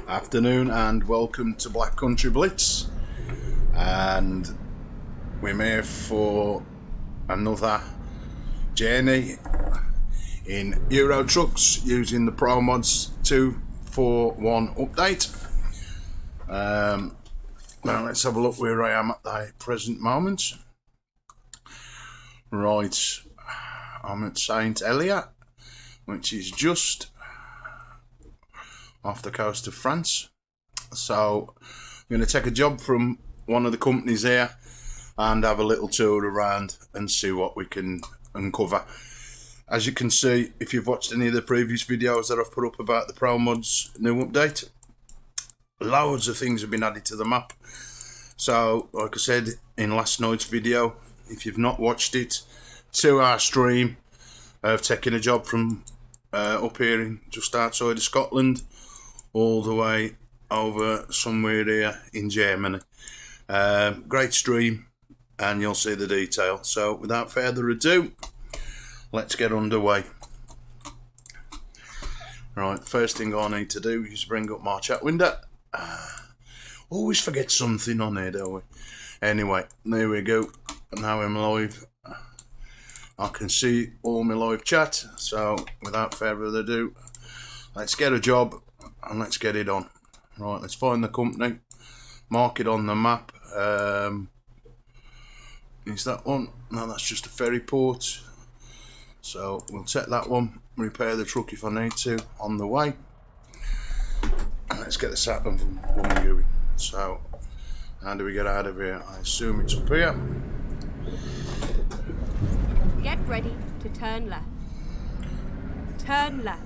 Afternoon and welcome to Black Country Blitz, and we're here for another journey in Euro trucks using the Promods 241 update. Now let's have a look where I am at the present moment. Right, I'm at Saint Helier, which is just off the coast of France. So I'm going to take a job from one of the companies here and have a little tour around and see what we can uncover. As you can see, if you've watched any of the previous videos that I've put up about the Promods new update, loads of things have been added to the map. So like I said in last night's video, if you've not watched it, 2-hour stream of taking a job from up here in just outside of Scotland all the way over somewhere here in Germany. Great stream, and you'll see the detail. So without further ado, let's get underway. Right, first thing I need to do is bring up my chat window. Always forget something on here, don't we? Anyway, there we go. Now I'm live. I can see all my live chat. So without further ado, let's get a job and let's get it on. Right, let's find the company, mark it on the map. Is that one? No, that's just a ferry port. So we'll take that one, repair the truck if I need to on the way. And let's get the sat nav from going. So how do we get out of here? I assume it's up here. Get ready to turn left. Turn left.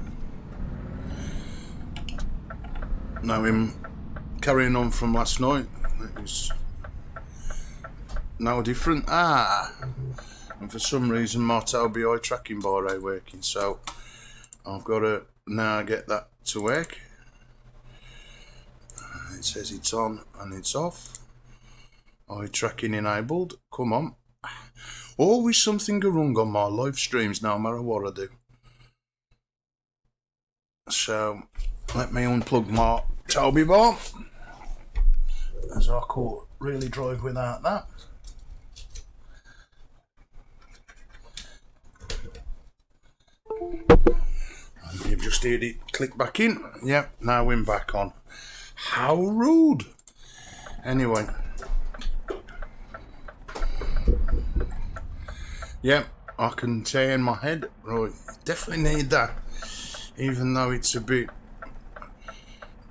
Now I'm carrying on from last night. It was no different. And for some reason my Tobii Eye Tracking bar ain't working, so I've got to now get that to work. It says it's on and it's off. Eye tracking enabled. Come on. Always something go wrong on my live streams, no matter what I do. So let me unplug my Tobii bar, as I can't really drive without that. And you've just heard it click back in. Yep, now we're back on. How rude. Anyway. Yep, I can turn my head. Right, definitely need that. Even though it's a bit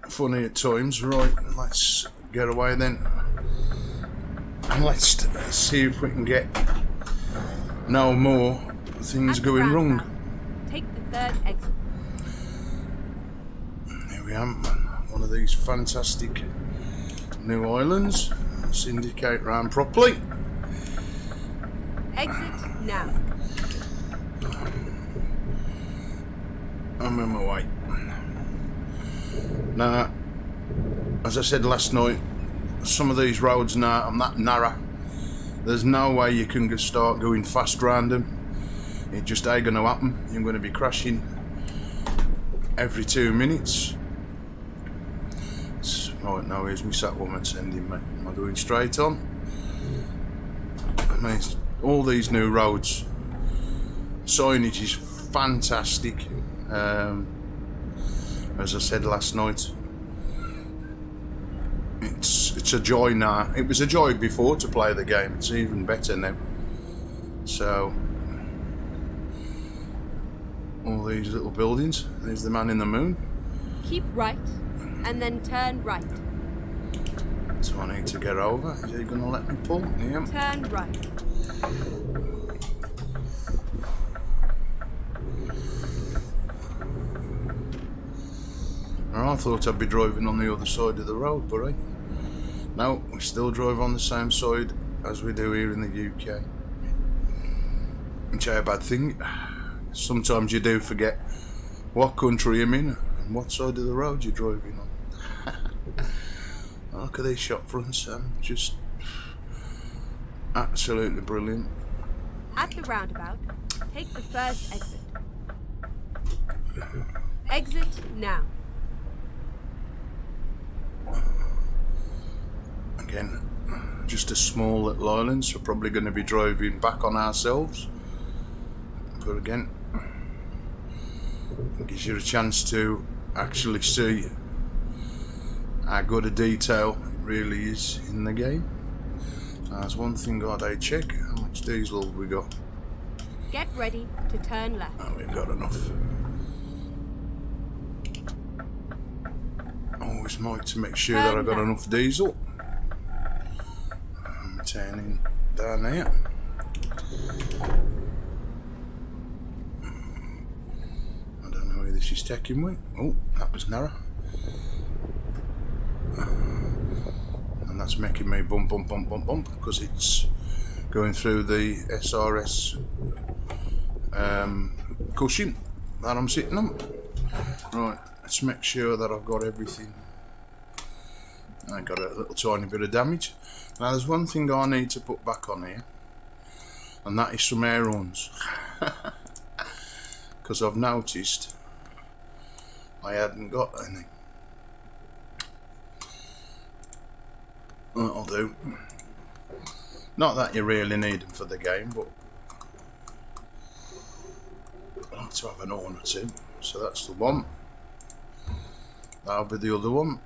funny at times. Right, let's get away then. And let's see if we can get no more things going wrong. Take the third exit. Here we are, one of these fantastic new islands. Let's indicate round properly. Exit now. I'm on my way. Now, as I said last night, some of these roads now are that narrow. There's no way you can just start going fast round them. It just ain't going to happen. You're going to be crashing every 2 minutes. Right, now here's me sat woman sending me. Am I going straight on? I mean, all these new roads, signage is fantastic. As I said last night, it's a joy now. It was a joy before to play the game. It's even better now. So all these little buildings. There's the man in the moon. Keep right and then turn right. So I need to get over. Is he gonna let me pull? Yeah. Turn right. I thought I'd be driving on the other side of the road, but no, we still drive on the same side as we do here in the UK. Which ain't a bad thing. Sometimes you do forget what country you're in and what side of the road you're driving on. Look at these shop fronts, just absolutely brilliant. At the roundabout, take the first exit. Exit now. Again, just a small little island, so probably going to be driving back on ourselves. But again, it gives you a chance to actually see how good a detail it really is in the game. There's one thing I'd check. How much diesel have we got? Get ready to turn left. Oh, we've got enough. Always like to make sure that I've got enough diesel. I'm turning down there. I don't know where this is taking me. Oh, that was narrow. And that's making me bump because it's going through the SRS cushion that I'm sitting on. Right, let's make sure that I've got everything. I got a little tiny bit of damage. Now there's one thing I need to put back on here, and that is some air horns. Because I've noticed I hadn't got any. That'll do. Not that you really need them for the game, but I like to have an horn or two. So that's the one. That'll be the other one.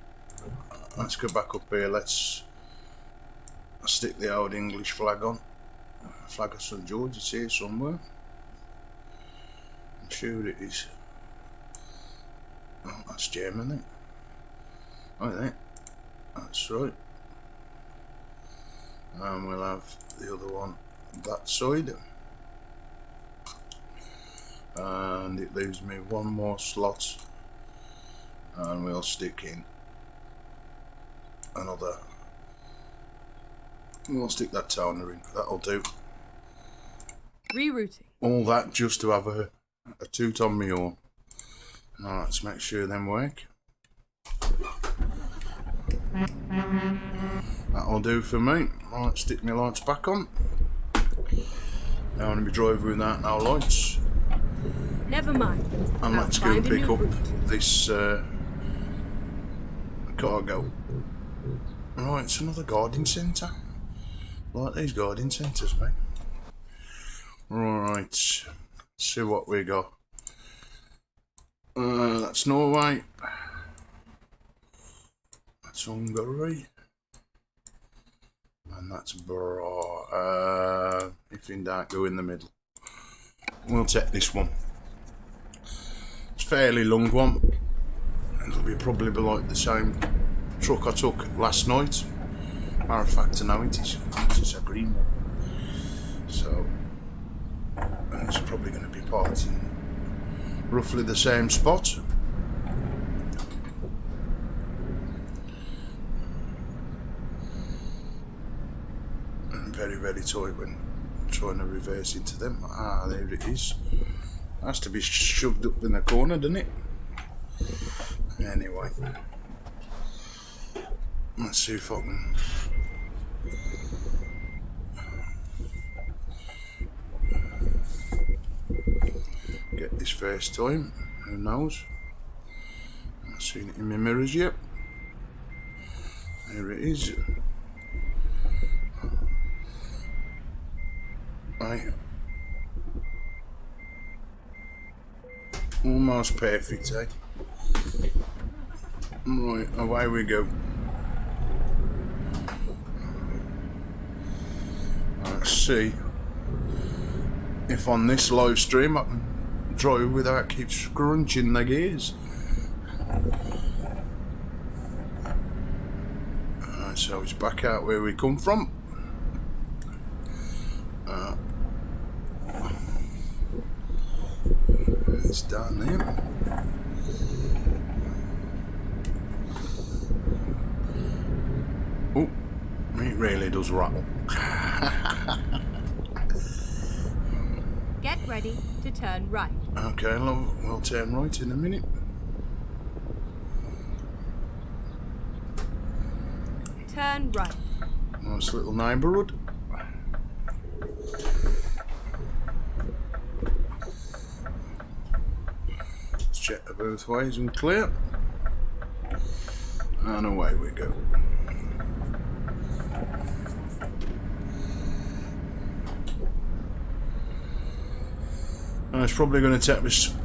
Let's go back up here. Let's stick the old English flag on. Flag of St George. It's here somewhere. I'm sure it is. Oh, that's German, isn't it? Right there. That's right. And we'll have the other one that side. And it leaves me one more slot. And we'll stick in another. We'll stick that toner in. That'll do. Rerouting. All that just to have a toot on me horn. Now let's make sure them work. That'll do for me. Right, stick my lights back on. Now I'm going to be driving without no lights. Never mind. And let's go and pick up this cargo. Right, it's another guarding centre. Like these guarding centres, mate. Right, let's see what we got. That's Norway. That's Hungary. And that's Bra. If in doubt, go in the middle. We'll take this one. It's a fairly long one. It'll be probably like the same truck I took last night. Matter of fact, I know it is. It's a green one. So, and it's probably going to be parked in roughly the same spot. And very tight when trying to reverse into them. Ah, there it is. Has to be shoved up in the corner, doesn't it? Anyway, let's see if I can get this first time. Who knows? I've not seen it in my mirrors yet. There it is. Right. Almost perfect, eh? Right, away we go. Let's see if on this live stream I can drive without keep scrunching the gears. So it's back out where we come from. It's down there. Oh, it really does rattle. Get ready to turn right. Okay, love, we'll turn right in a minute. Turn right. Nice little neighbourhood. Let's check the both ways and clear. And away we go. And it's probably going to take us...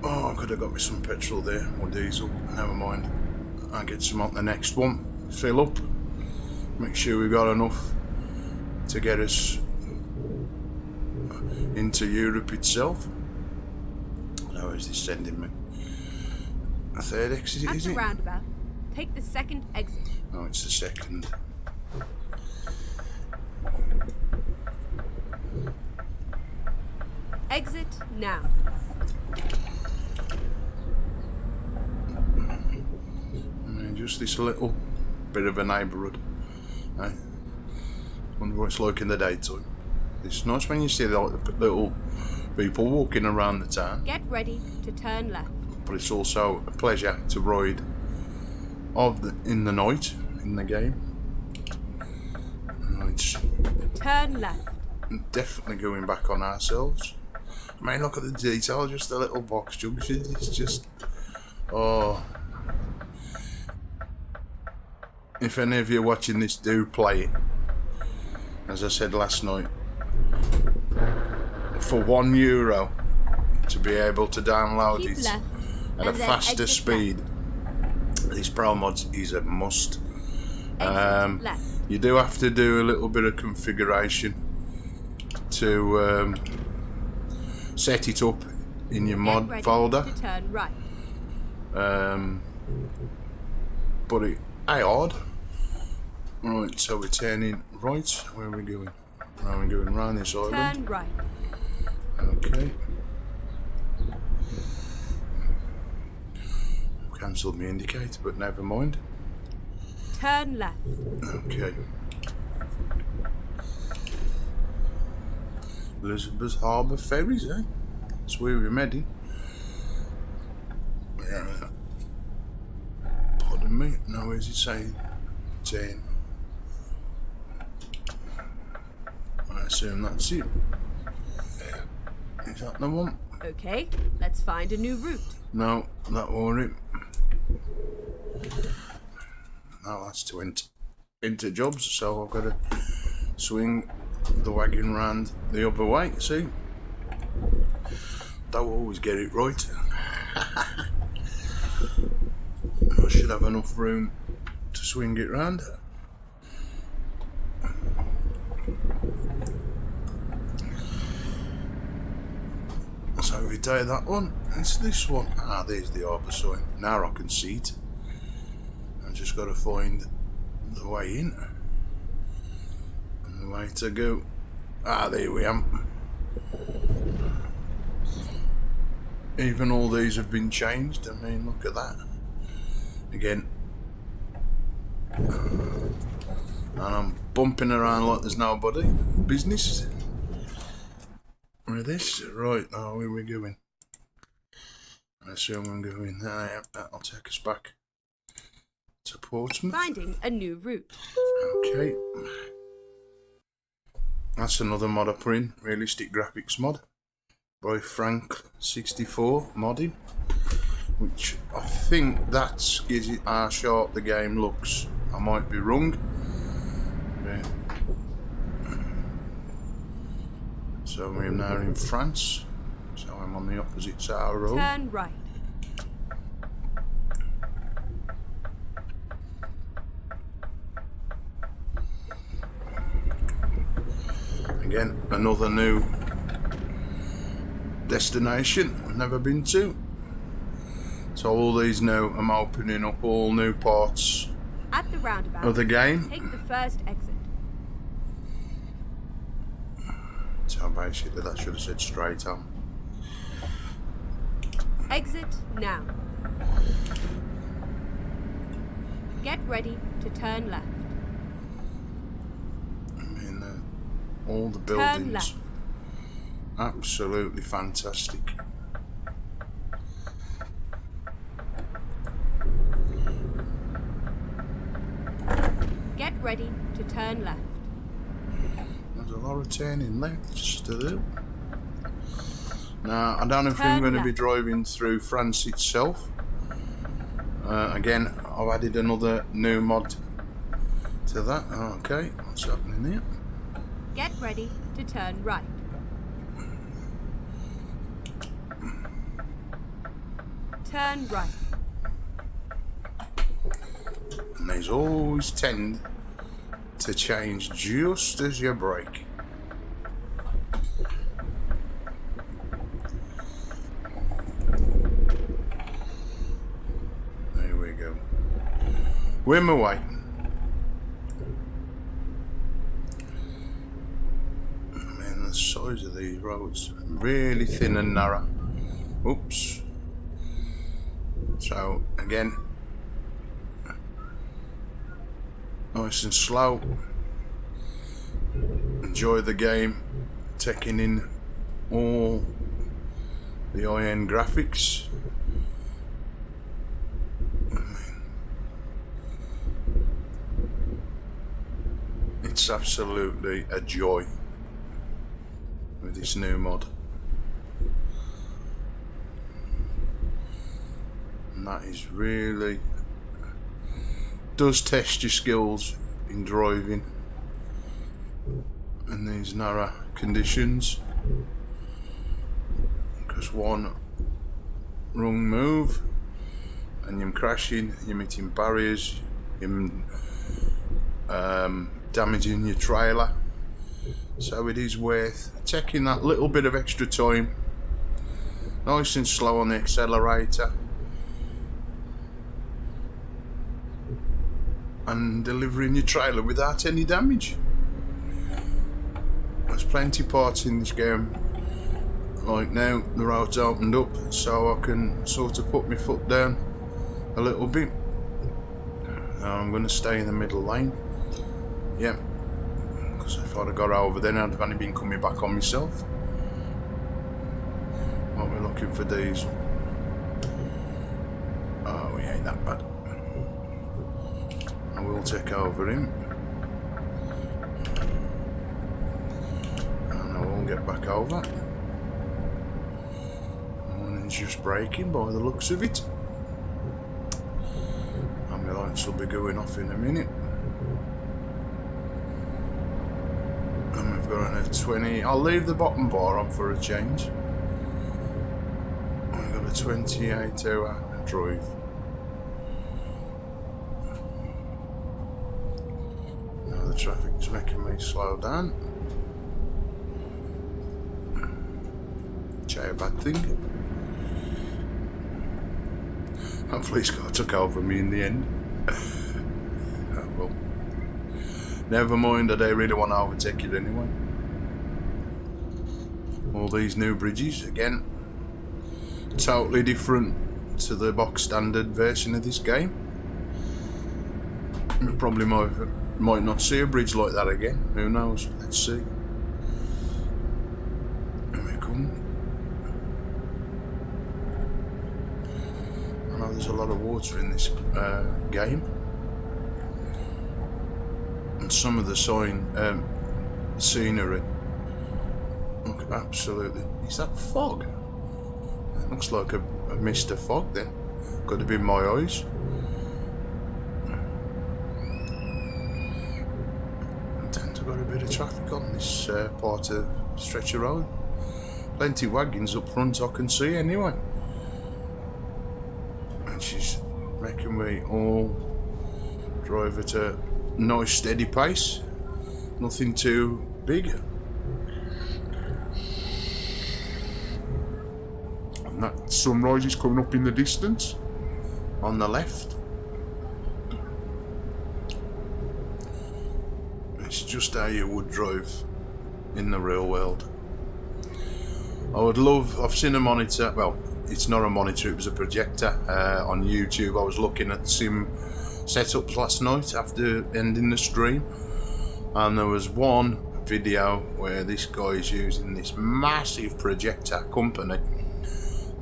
Oh, I could have got me some petrol there, or diesel. Never mind. I'll get some on the next one. Fill up. Make sure we've got enough to get us into Europe itself. How is this sending me? A third exit, is it? At the roundabout, take the second exit. Oh, it's the second. Exit now. I mean, just this little bit of a neighbourhood. I wonder what it's like in the daytime. It's nice when you see the little people walking around the town. Get ready to turn left. But it's also a pleasure to ride in the night in the game. Right. Turn left. Definitely going back on ourselves. I mean, look at the detail, just the little box junction. It's just, oh. If any of you watching this do play it, as I said last night, for €1 to be able to download Keep it left, at a and then faster exit speed, this Promods is a must. Exit left. You do have to do a little bit of configuration to set it up in your Get mod ready folder, to turn right. but it ain't hard. Right, so we're turning right. Where are we going? Are we going round this island? Turn right. Okay. Cancelled my indicator, but never mind. Turn left. Okay. Elizabeth Harbour ferries, eh? That's where we're heading. Yeah. Pardon me. No, where's it saying? 10. I assume that's it. Is that the one? Okay, let's find a new route. No, that wasn't it. No, that's to enter jobs, so I've got to swing the wagon round the other way, see? Don't always get it right. I should have enough room to swing it round. So we take that one, it's this one. Ah, there's the harbour sign. Now I can see it. I've just got to find the way in. And the way to go. Ah, there we are. Even all these have been changed. I mean, look at that. Again. And I'm bumping around like there's nobody. Business. Where this? Right, now where are we going? I assume I'm going there. That'll take us back to Portsmouth. Finding a new route. Okay. That's another mod I put in. Realistic graphics mod. By Frank64 modding. Which I think that gives it how sharp the game looks. I might be wrong. Yeah. So we're now in France. So I'm on the opposite side of the road. Turn right. Again, another new destination I've never been to. So all these now, I'm opening up all new parts At the roundabout, of the game. take the first exit. So basically that should have said straight on. Exit now. Get ready to turn left. I mean, all the Turn buildings, left. absolutely fantastic. Get ready to turn left. There's a lot of turning lefts to do. Now, I don't know if Turn I'm going to be left. driving through France itself, Again, I've added another new mod to that. Okay, what's happening here? Get ready to turn right. Turn right. And these always tend to change just as you brake. There we go. Whim away. Man, the size of these roads really thin and narrow. Oops. So again, nice and slow. Enjoy the game, taking in all the high-end graphics. It's absolutely a joy with this new mod. And that is really does test your skills in driving in these narrow conditions, because one wrong move and you're crashing, you're hitting barriers, you're damaging your trailer. So it is worth taking that little bit of extra time, nice and slow on the accelerator, and delivering your trailer without any damage. There's plenty of parts in this game. Like now, the road's opened up, so I can sort of put my foot down a little bit. Now I'm going to stay in the middle lane. Yep, because if I'd have got over then, I'd have only been coming back on myself. What we're looking for diesel. Oh, he ain't that bad. I will take over him. And I will get back over. And he's just braking by the looks of it. And my lights will be going off in a minute. And we've got a 20. I'll leave the bottom bar on for a change. We've got a 28-hour drive. Now the traffic's making me slow down. Which ain't a bad thing. Hopefully this car took over me in the end. Oh well. Never mind, I don't really want to overtake it anyway. All these new bridges, again, totally different to the box standard version of this game. We probably might not see a bridge like that again. Who knows? Let's see. Here we come. I know there's a lot of water in this game. And some of the scenery look absolutely. Is that fog? It looks like a mist of fog then. Could have been my eyes. I tend to got a bit of traffic on this part of stretch of road. Plenty of wagons up front I can see anyway. And she's making me all drive at a nice steady pace, nothing too big. And that sunrise is coming up in the distance on the left. It's just how you would drive in the real world. I would love, I've seen a monitor, well, it's not a monitor, it was a projector on YouTube. I was looking at sim setups last night after ending the stream, and there was one video where this guy is using this massive projector company,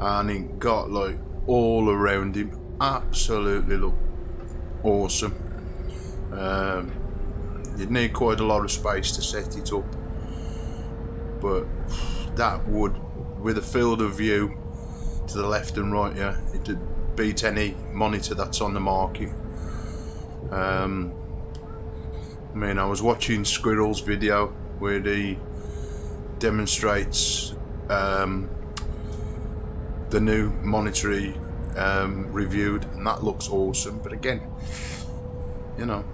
and it got like all around him. Absolutely looked awesome. You'd need quite a lot of space to set it up, but that would, with a field of view to the left and right, yeah, beat any monitor that's on the market. I mean, I was watching Squirrel's video where he demonstrates the new monitor he reviewed, and that looks awesome. But again, you know,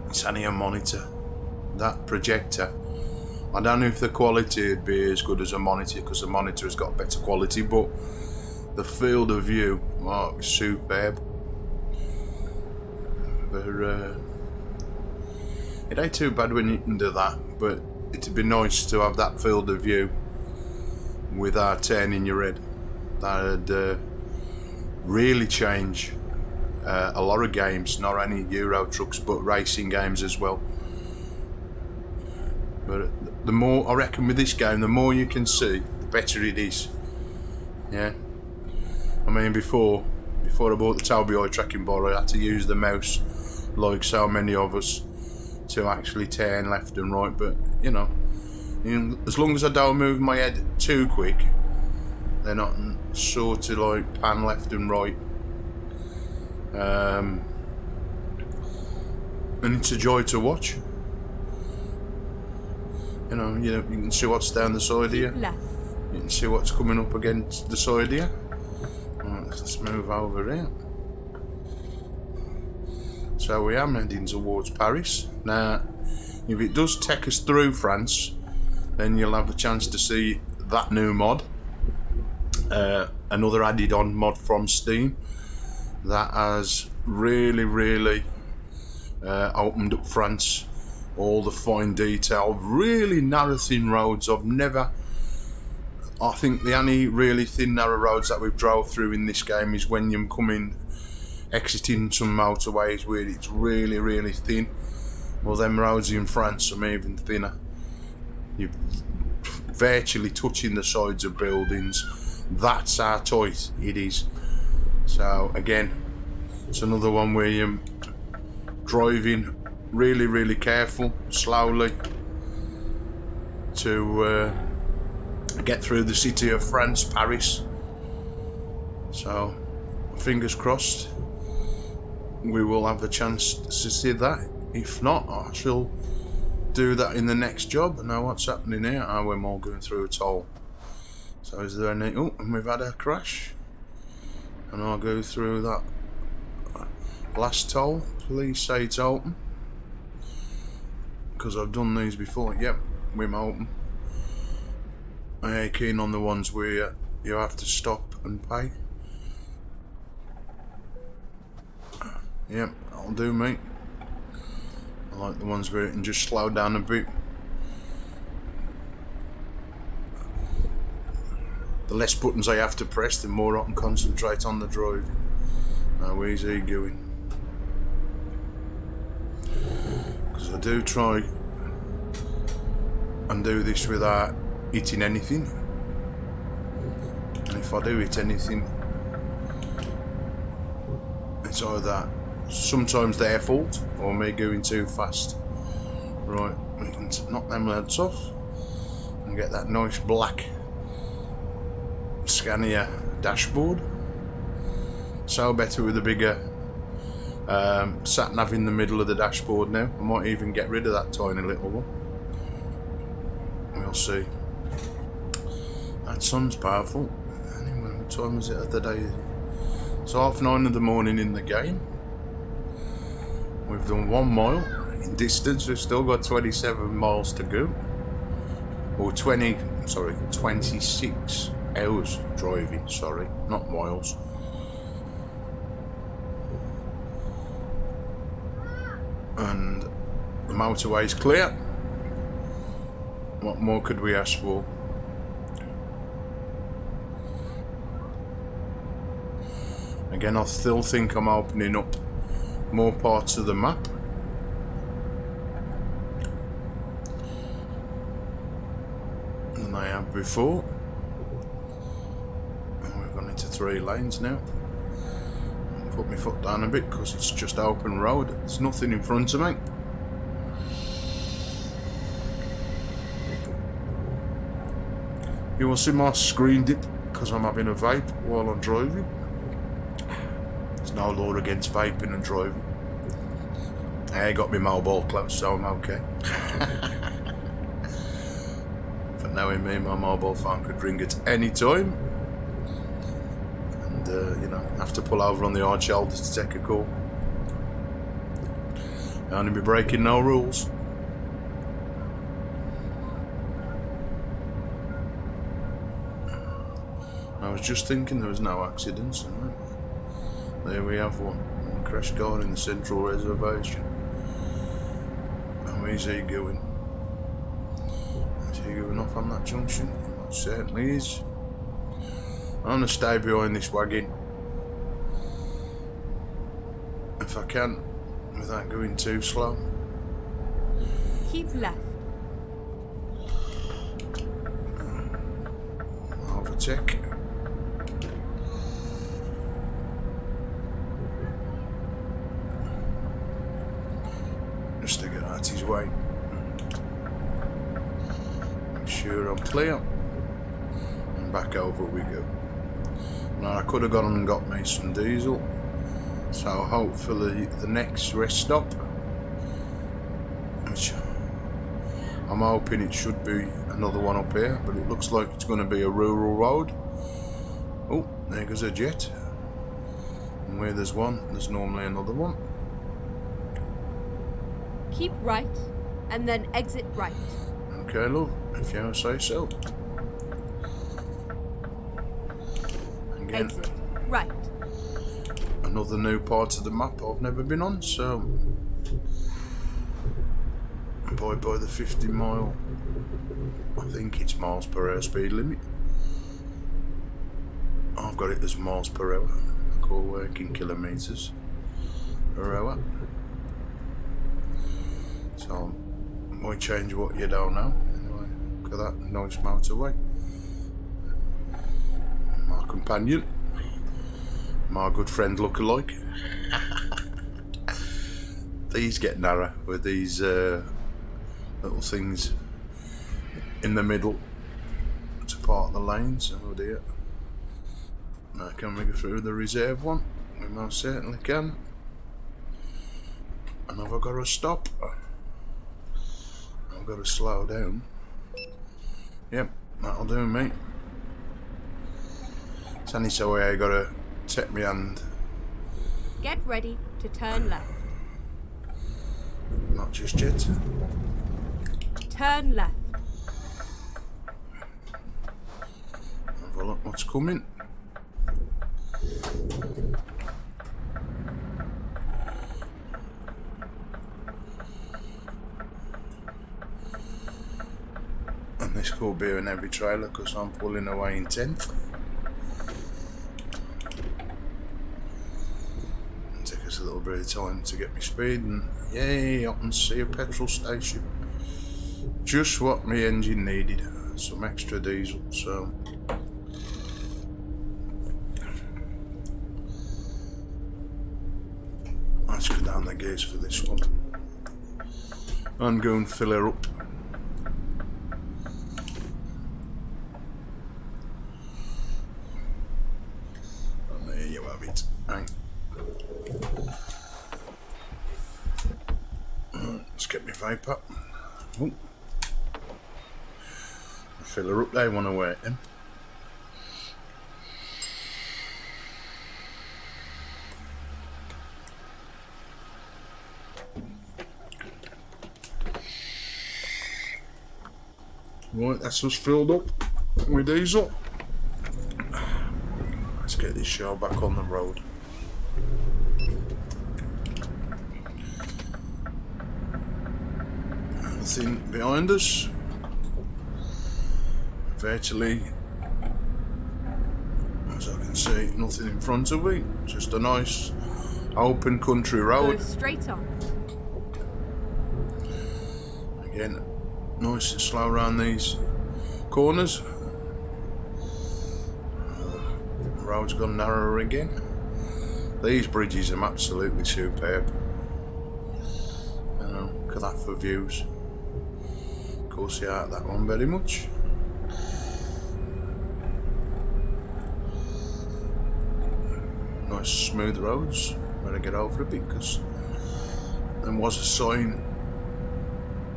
it's only a monitor. That projector, I don't know if the quality would be as good as a monitor, because the monitor has got better quality, but the field of view, oh, it's superb. But it ain't too bad when you can do that, but it'd be nice to have that field of view without turning your head. That'd really change a lot of games, not only Euro trucks but racing games as well. But the more, I reckon with this game, the more you can see, the better it is. Yeah. I mean, before I bought the Tobii Eye Tracking bar, I had to use the mouse, like so many of us, to actually turn left and right. But you know, as long as I don't move my head too quick, they're not sort of like pan left and right. And it's a joy to watch. You know, you can see what's down the side here. Left. You can see what's coming up against the side here. Right, let's move over here. So we are heading towards Paris. Now, if it does take us through France, then you'll have a chance to see that new mod. Another added on mod from Steam that has really opened up France. All the fine detail, really narrow thin roads. I think the only really thin narrow roads that we've drove through in this game is when you're exiting some motorways where it's really thin. Well, them roads in France are even thinner. You're virtually touching the sides of buildings. That's how tight it is. So again, it's another one where you're driving really careful, slowly, to get through the city of France, Paris. So fingers crossed we will have a chance to see that. If not, I shall do that in the next job. Now what's happening here? Oh, we're more going through a toll. So is there any... Oh, and we've had a crash. And I'll go through that last toll. Please say it's open, because I've done these before. Yep, we're open. I ain't keen on the ones where you have to stop and pay. Yep, that'll do, mate. I like the ones where you can just slow down a bit. The less buttons I have to press, the more I can concentrate on the drive. Now, where's he going? Because I do try and do this without hitting anything. And if I do hit anything, it's either sometimes their fault or me going too fast. Right, we can knock them leads off and get that nice black Scania dashboard. So better with a bigger sat nav in the middle of the dashboard now. I might even get rid of that tiny little one. We'll see. That sun's powerful. Anyway, what time is it of the day? It's 9:30 in the morning in the game. We've done 1 mile in distance. We've still got 27 miles to go. Or 26 hours driving, sorry, not miles. And the motorway is clear. What more could we ask for? Again, I still think I'm opening up more parts of the map. Than I have before. And we've gone into 3 lanes now. I'll put my foot down a bit because it's just open road. There's nothing in front of me. You will see my screen dip because I'm having a vape while I'm driving. There's no law against vaping and driving. I got my mobile close, so I'm okay. For knowing me, my mobile phone could ring at any time. And, you know, have to pull over on the hard shoulder to take a call. I only be breaking no rules. I was just thinking there was no accidents. Right? There we have one. One crash car in the central reservation. How is he going? Is he going off on that junction? It certainly is. I'm going to stay behind this wagon. If I can, without going too slow. Keep left. Overtake. Just to get out his way. Make sure I'm clear. And back over we go. Now I could have gone and got me some diesel. So hopefully the next rest stop, which I'm hoping it should be another one up here, but it looks like it's going to be a rural road. Oh, there goes a jet. And where there's one, there's normally another one. Keep right, and then exit right. Okay, love, if you say so. Again, Exit right. another new part of the map I've never been on, so abide by the 50 mile, I think it's miles per hour speed limit. I've got it as miles per hour. I call working kilometres per hour. So I might change what you don't know. Anyway, look at that nice motorway. My companion, my good friend look-alike. These get narrow with these little things in the middle to part the lanes. Oh dear. Now can we go through the reserve one? We most certainly can. And have I got to stop? I've got to slow down. Yep, that'll do me. It's only so I got to take my hand. Get ready to turn left. Not just yet. Turn left. Have a look what's coming. And this could be an heavy trailer because I'm pulling away in 10th. Take us a little bit of time to get my speed, and yay, I can see a petrol station. Just what my engine needed, some extra diesel, so let's go down the gears for this one and go and fill her up. And there you have it. Right. Let's get my vape up. Oh. Fill her up, they want to wait then. Right, that's us filled up with diesel. Let's get this show back on the road. Nothing behind us. Virtually, as I can see, nothing in front of me. Just a nice open country road. Go straight on. Again, nice and slow around these corners. The road's gone narrower again. These bridges are absolutely superb. You know, look at that for views. Of course, you like that one very much. nice smooth roads. Better get over a bit because there was a sign.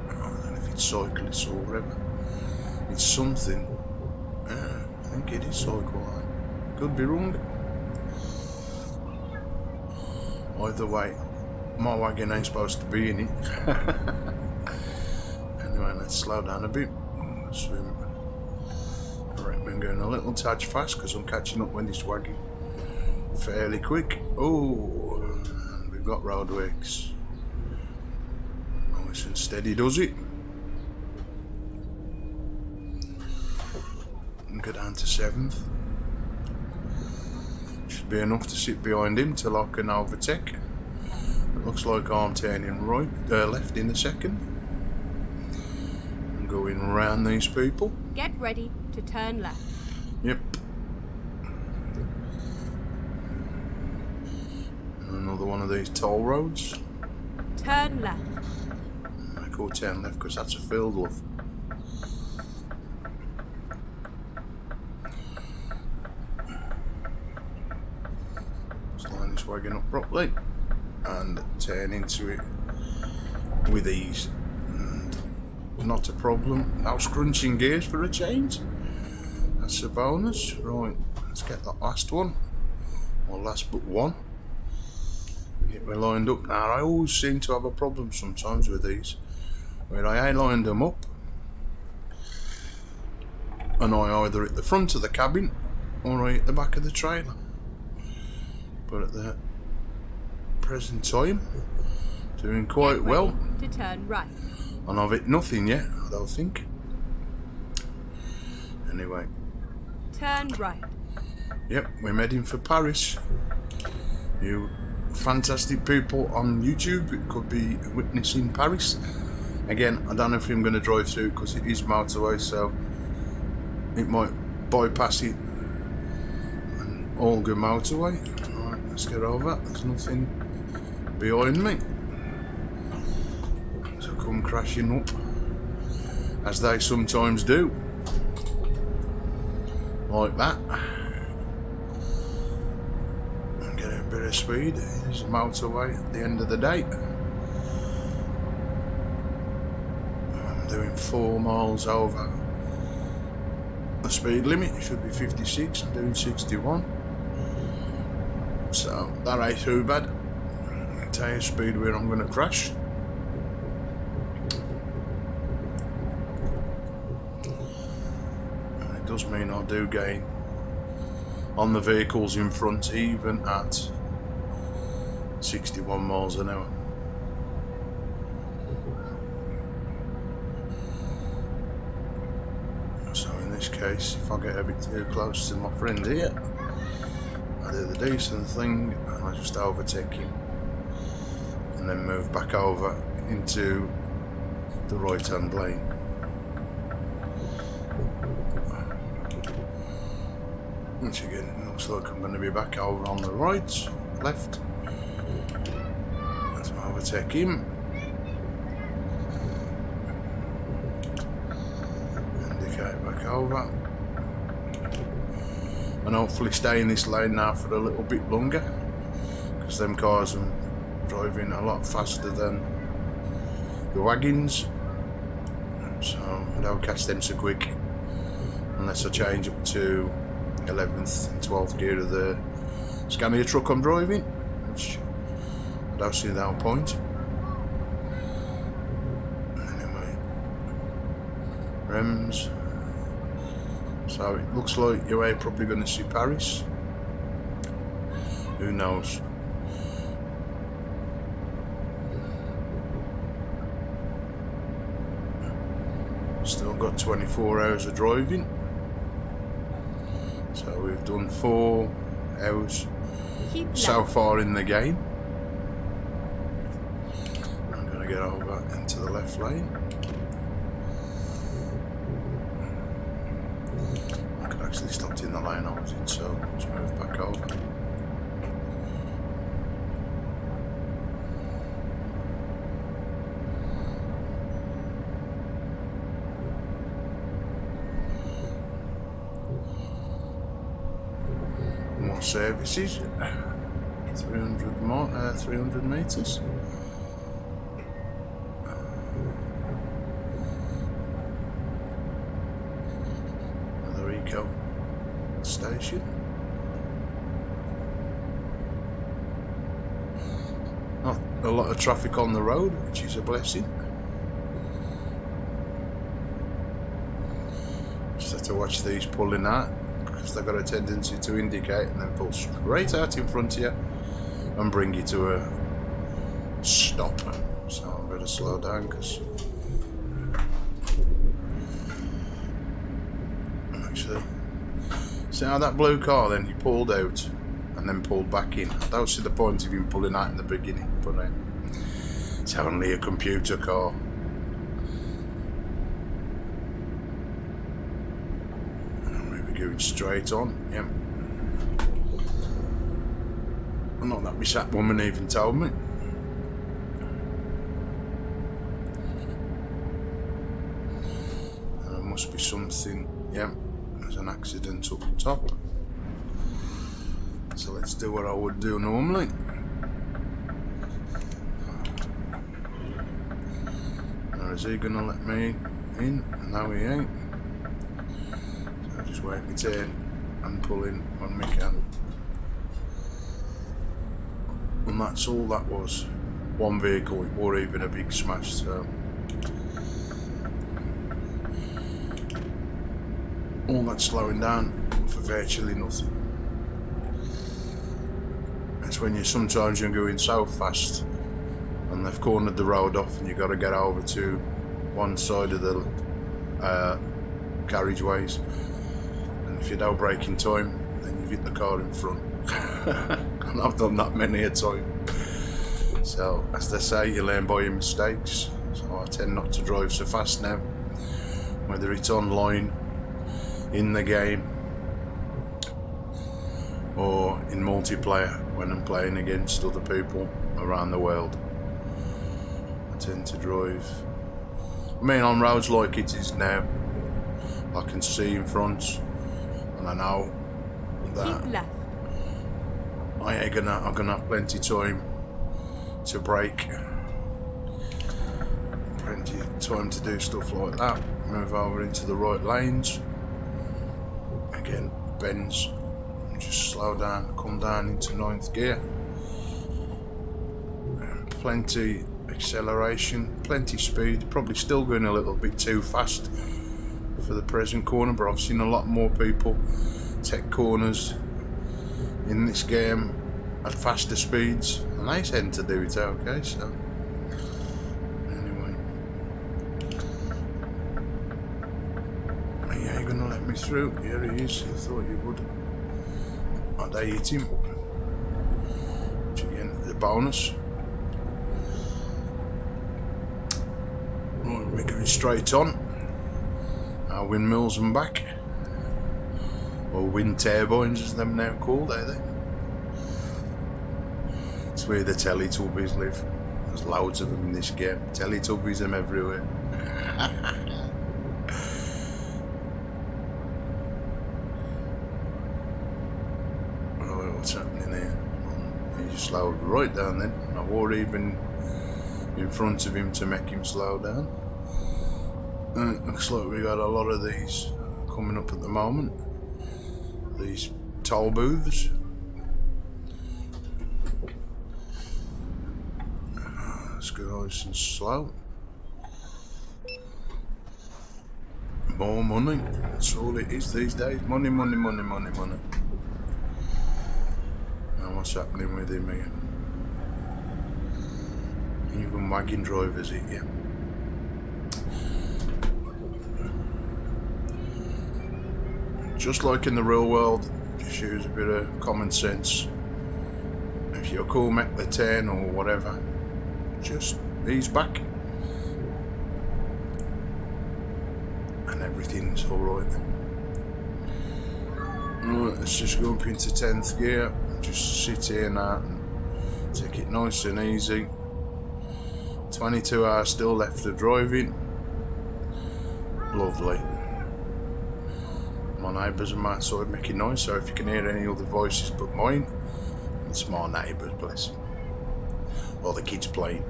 I don't know if it's cyclists or whatever. It's something. I think it is cycle line. Could be wrong. Either way, my wagon ain't supposed to be in it. Anyway, let's slow down a bit. Swim. I reckon I'm going a little touch fast because I'm catching up with this wagon fairly quick. Oh, and we've got roadworks. Nice and steady does it. And go down to 7th. Should be enough to sit behind him till I can overtake. It looks like I'm turning left in a second. I'm going around these people. Get ready to turn left. Yep. Another one of these toll roads. Turn left. I call turn left because that's a field, love. Just line this wagon up properly and turn into it with ease. And not a problem. No scrunching gears for a change. That's a bonus. Right, let's get that last one. Or last but one. Get me lined up. Now, I always seem to have a problem sometimes with these, where I line them up and I either at the front of the cabin or I at the back of the trailer. But at the present time, doing quite Get well. ready to turn right. And I've hit nothing yet, I don't think. Anyway. Turn right. Yep, we're heading for Paris. You fantastic people on YouTube could be witnessing Paris. Again, I don't know if I'm going to drive through because it is motorway, so it might bypass it and all go motorway. Alright, let's get over. There's nothing behind me. So come crashing up, as they sometimes do. Like that. And get a bit of speed. There's a motorway at the end of the day. I'm doing 4 miles over the speed limit. It should be 56. I'm doing 61. So that ain't too bad. I'll tell you speed where I'm going to crash. Does mean I do gain on the vehicles in front even at 61 miles an hour. So in this case, if I get a bit too close to my friend here, I do the decent thing and I just overtake him and then move back over into the right hand lane. Which again looks like I'm going to be back over on the right, left. Let's overtake him. Indicate back over. And hopefully stay in this lane now for a little bit longer. Because them cars are driving a lot faster than the wagons. So I don't catch them so quick. Unless I change up to 11th and 12th gear of the Scania truck I'm driving, which I don't see that point. Anyway, Rems. So it looks like you're probably going to see Paris. Who knows? Still got 24 hours of driving. So we've done 4 hours so far in the game. I'm going to get over into the left lane. I could actually stop in the lane I was in, so let's move back over. Services. 300 meters. Another eco station. Not a lot of traffic on the road, which is a blessing. Just have to watch these pulling out, because they've got a tendency to indicate and then pull straight out in front of you and bring you to a stop. So I better slow down, because actually, see how that blue car then he pulled out and then pulled back in. I don't see the point of him pulling out in the beginning, but it's only a computer car. Going straight on, yeah. Not that this woman even told me. There must be something, yeah. There's an accident up top. So let's do what I would do normally. Now is he gonna let me in? No, he ain't. Just wait my turn and pull in when we can. And that's all that was. One vehicle, or even a big smash, so all that slowing down for virtually nothing. It's when sometimes you're going so fast and they've cornered the road off and you've got to get over to one side of the carriageways. If you don't brake in time, then you've hit the car in front. And I've done that many a time. So, as they say, you learn by your mistakes. So I tend not to drive so fast now. Whether it's online, in the game, or in multiplayer when I'm playing against other people around the world. I tend to drive. I mean, on roads like it is now, I can see in front. And I know that I'm gonna have plenty of time to brake, plenty of time to do stuff like that. Move over into the right lanes. Again, bends. Just slow down, come down into 9th gear. Plenty acceleration, plenty speed. Probably still going a little bit too fast for the present corner, but I've seen a lot more people take corners in this game at faster speeds, and they tend to do it okay. So anyway, yeah, you're gonna let me through? Here he is. I thought you would. I'd hit him, which again is a bonus. Right, we're going straight on. Our windmills and back, or wind turbines as them now called, are they? It's where the Teletubbies live. There's loads of them in this game. Teletubbies them everywhere. Right, what's happening here? He just slowed right down then. I wore even in front of him to make him slow down. Looks like we got a lot of these coming up at the moment. These toll booths. Let's go nice and slow. More money. That's all it is these days. Money, money, money, money, money. Now what's happening with him here? Even wagon drivers hit you. Just like in the real world, just use a bit of common sense. If you're cool, make the turn or whatever, just ease back and everything's alright. Right, let's just go up into 10th gear, just sit here now and take it nice and easy. 22 hours still left of driving. Lovely. My neighbours on my side making noise, so if you can hear any other voices but mine, It's my neighbours, bless them. While the kids playing.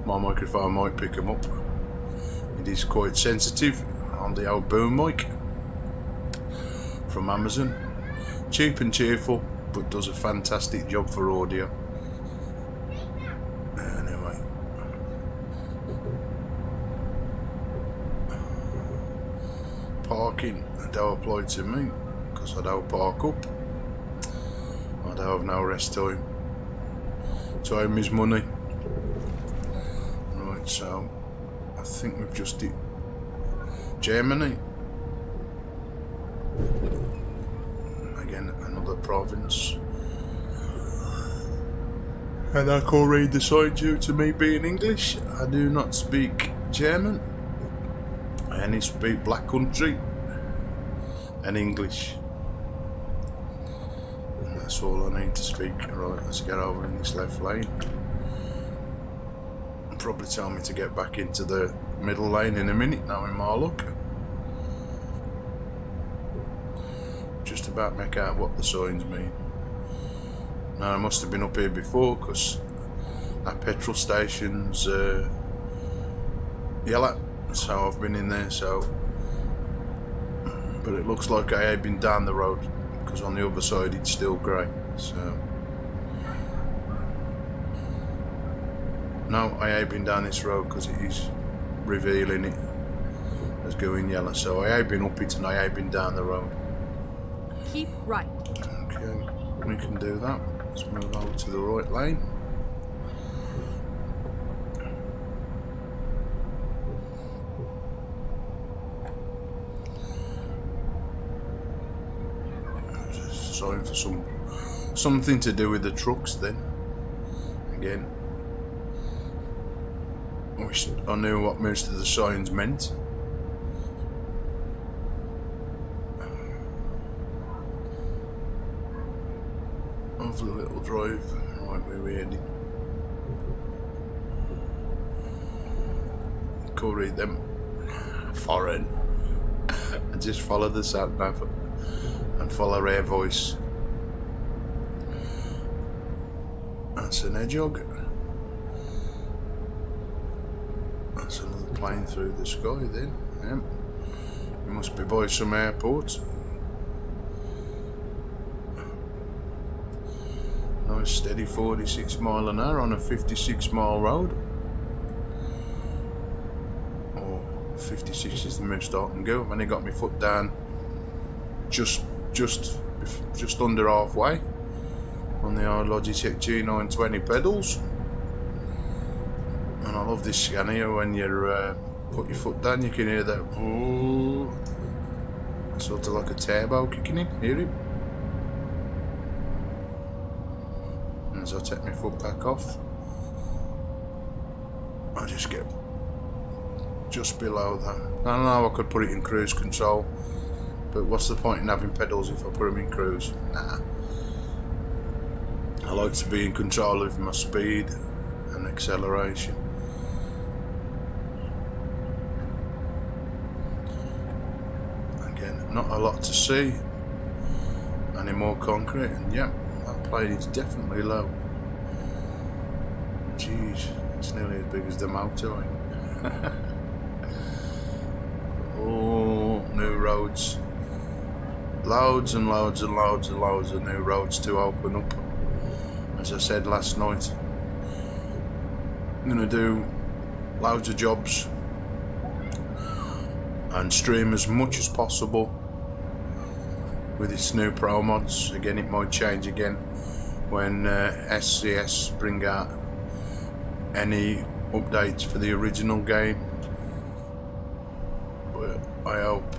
My microphone might pick them up. It is quite sensitive on the old boom mic from Amazon. Cheap and cheerful, but does a fantastic job for audio. Anyway. Parking don't apply to me because I don't park up. I don't have no rest time. Time is money. Right, so I think we've just did Germany. Again, another province. And I can't read the sign due to me being English. I do not speak German. I only speak Black Country and English. And that's all I need to speak. Right, let's get over in this left lane. Probably tell me to get back into the middle lane in a minute now in my luck. Just about make out what the signs mean. Now I must have been up here before because our petrol station's yellow, so I've been in there. So, but it looks like I have been down the road because on the other side it's still grey. So no, I have been down this road because it is revealing it as going yellow. So I have been up it and I have been down the road. Keep right. Okay, we can do that. Let's move over to the right lane. Sign for something to do with the trucks then. Again, I wish I knew what most of the signs meant. Lovely little drive, right where we're heading. Could read them foreign. I just follow the sat nav and follow their voice. That's an hedgehog. That's another plane through the sky then. Yeah. You must be by some airport. Nice steady 46 mile an hour on a 56 mile road. Or 56 is the most I can go. I've only got my foot down just under halfway on the old Logitech G920 pedals. And I love this scan here when you put your foot down, you can hear that sort of like a turbo kicking in. Hear it? And as I take my foot back off, I just get just below that. I don't know, I could put it in cruise control, but what's the point in having pedals if I put them in cruise? Nah. I like to be in control of my speed and acceleration. Again, not a lot to see. Any more concrete, and yeah, that plate is definitely low. Jeez, it's nearly as big as the motorway. Oh, new roads. Loads and loads and loads and loads of new roads to open up. As I said last night, I'm going to do loads of jobs and stream as much as possible with this new Promods. Again, it might change again when SCS bring out any updates for the original game, but I hope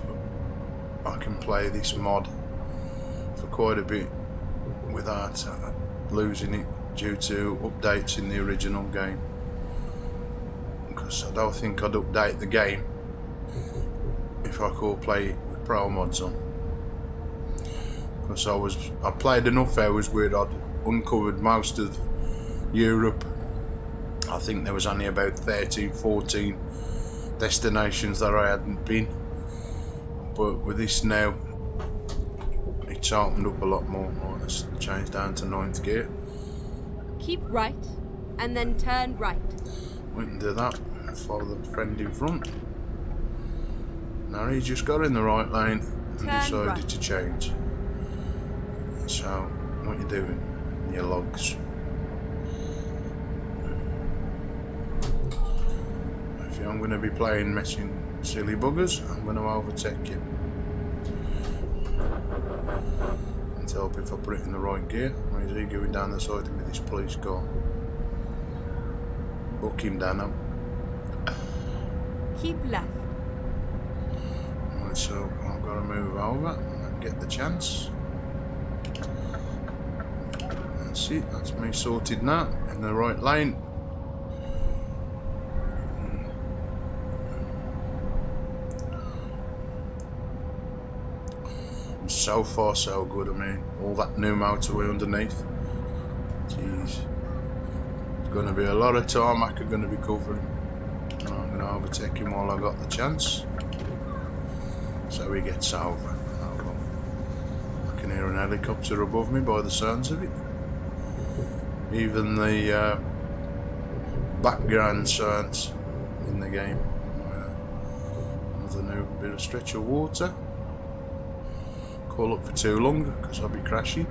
I can play this mod for quite a bit without losing it due to updates in the original game, because I don't think I'd update the game if I could play it with Promods on, because I played enough hours where I'd uncovered most of Europe. I think there was only about 13-14 destinations that I hadn't been, but with this now it's opened up a lot more. Right, let's change down to 9th gear. Keep right, and then turn right. We can do that. Follow the friend in front. Now he just got in the right lane and Turn decided right. to change. So, what you doing? Your logs. If I'm going to be playing messing silly buggers, I'm going to overtake you. And to help if I put it in the right gear. Why is he going down the side with this police car? Book him down now. Keep left. Right, so I've got to move over and get the chance. That's it, that's me sorted now, in the right lane. So far so good. I mean, all that new motorway underneath. Jeez. It's going to be a lot of tarmac I'm going to be covering. I'm going to overtake him while I got the chance. So he gets over. Oh, well. I can hear an helicopter above me by the sounds of it. Even the background sounds in the game. Another new bit of stretch of water. Call up for too long because I'll be crashing.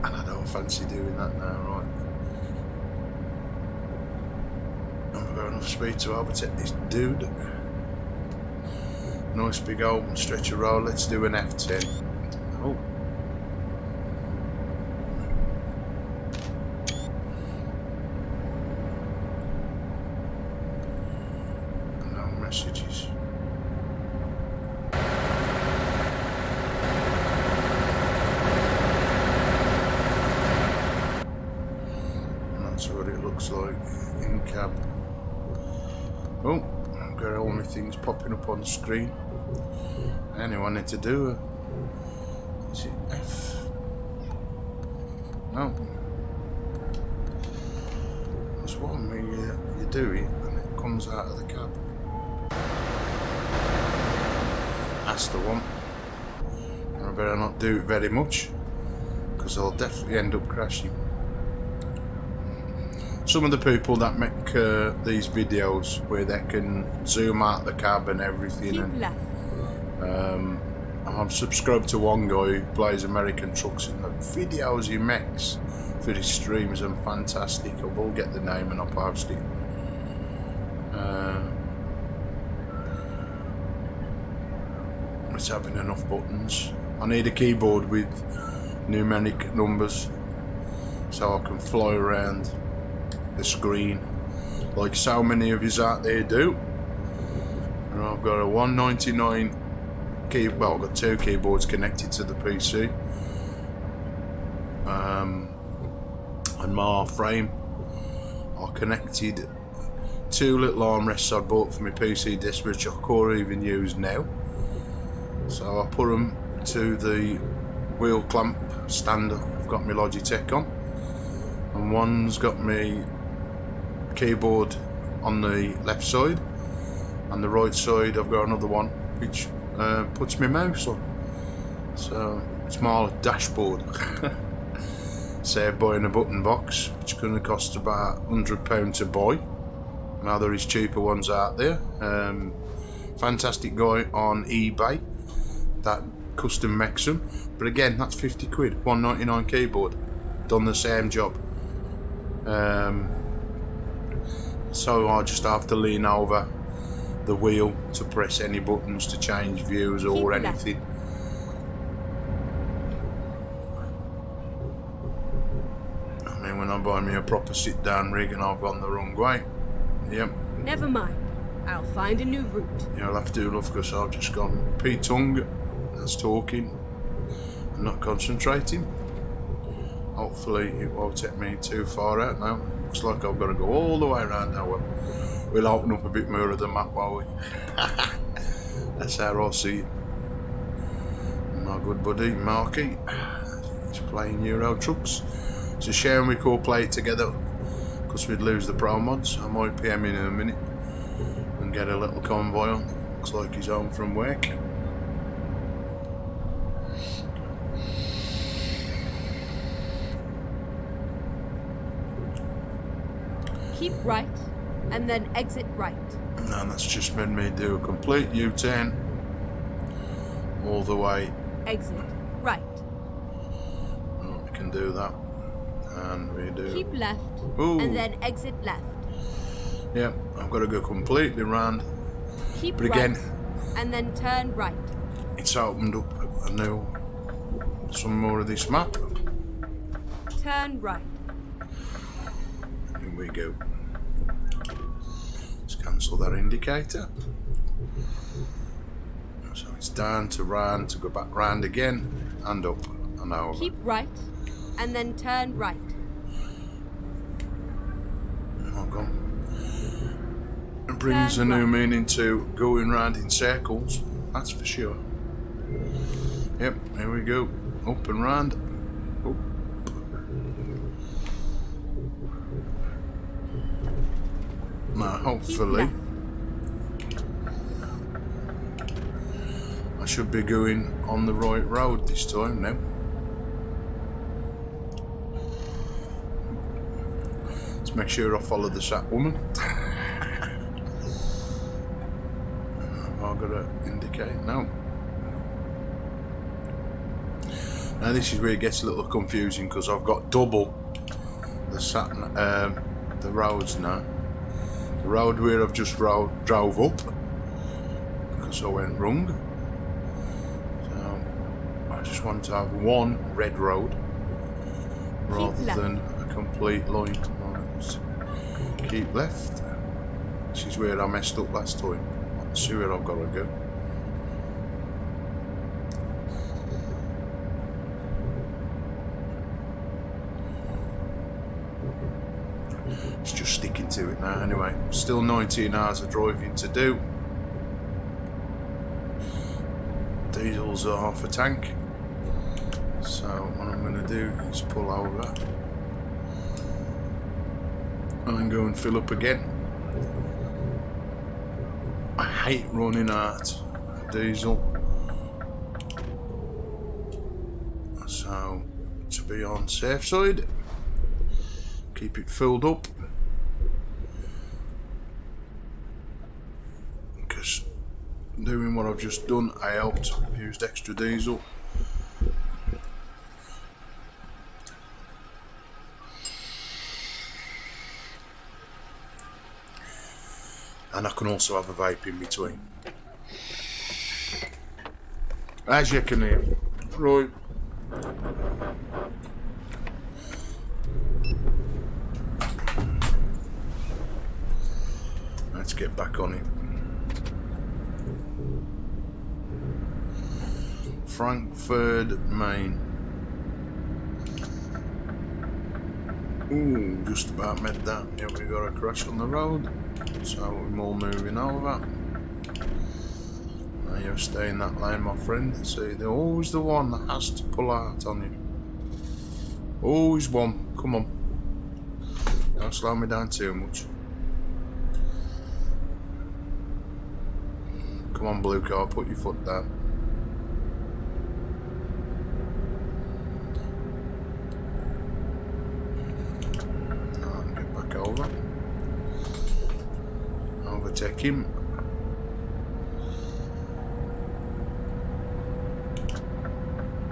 And I don't fancy doing that now, right? I've got enough speed to overtake this dude. Nice big open stretch of road. Let's do an F10. Oh. No messages. That's what it looks like in cab. Oh, I've got all my things popping up on the screen. And I wanted to do is it F? No. There's one where you do it and it comes out of the cab. That's the one. And I better not do it very much because I'll definitely end up crashing. Some of the people that make these videos where they can zoom out the cab and everything. Keep and left. I'm subscribed to one guy who plays American trucks, and the videos he makes for his streams are fantastic. I will get the name and I'll post it. It's having enough buttons. I need a keyboard with numeric numbers so I can fly around the screen like so many of you out there do. And I've got a 199 well, I've got 2 keyboards connected to the PC, and my frame I connected 2 little armrests I bought for my PC desk, which I can't even use now, so I put them to the wheel clamp stand I've got my Logitech on, and one's got my keyboard on the left side, and the right side I've got another one which puts my mouse on. So it's my dashboard. Say buying a button box, which is going to cost about £100 to buy. Now there is cheaper ones out there. Fantastic guy on eBay that custom makes them, but again that's 50 quid, 199 keyboard, done the same job. So I just have to lean over the wheel to press any buttons to change views or anything. I mean, when I buy me a proper sit down rig and I've gone the wrong way, yep. Never mind. I'll find a new route. You'll have to love because I've just gone P-tongue, that's talking and not concentrating. Hopefully it won't take me too far out now. Looks like I've got to go all the way around now. We'll open up a bit more of the map, while we? That's how I see it. My good buddy Marky, he's playing Euro trucks. It's a shame we could play it together because we'd lose the Promods. I might PM in a minute and get a little convoy on. Looks like he's home from work. Keep right and then exit right. And that's just made me do a complete U-turn all the way. Exit right. Oh, we can do that. And we do. Keep left Ooh. and then exit left. Yeah, I've got to go completely round. Keep But again, right and then turn right. it's opened up a new, some more of this map. Turn right. Here we go. Let's cancel that indicator. So it's down to round, to go back round again, and up and over. Keep right and then turn right. Hold on. It brings a new meaning to going round in circles, that's for sure. Yep, here we go. Up and round. Up. Now, hopefully, I should be going on the right road this time now. Let's make sure I follow the sat woman. I've got to indicate now. Now this is where it gets a little confusing because I've got double the roads now. The road where I've just drove up because I went wrong. So I just want to have one red road rather than a complete line. Right. Keep left. This is where I messed up last time. Let's see where I've got to go. It's just sticking to it now anyway. Still 19 hours of driving to do. Diesels are half a tank. So what I'm going to do is pull over and go and fill up again. I hate running out of diesel. So to be on safe side, keep it filled up. Because doing what I've just done, I helped, used extra diesel. And I can also have a vape in between. As you can hear. Right. Let's get back on it. Frankfurt, Maine. Ooh, just about made that. Yeah, we got a crash on the road. So we're all moving over. Now you stay in that lane, my friend. See, they're always the one that has to pull out on you. Always one. Come on. Don't slow me down too much. Come on, blue car, put your foot down. Get back over. Overtake him.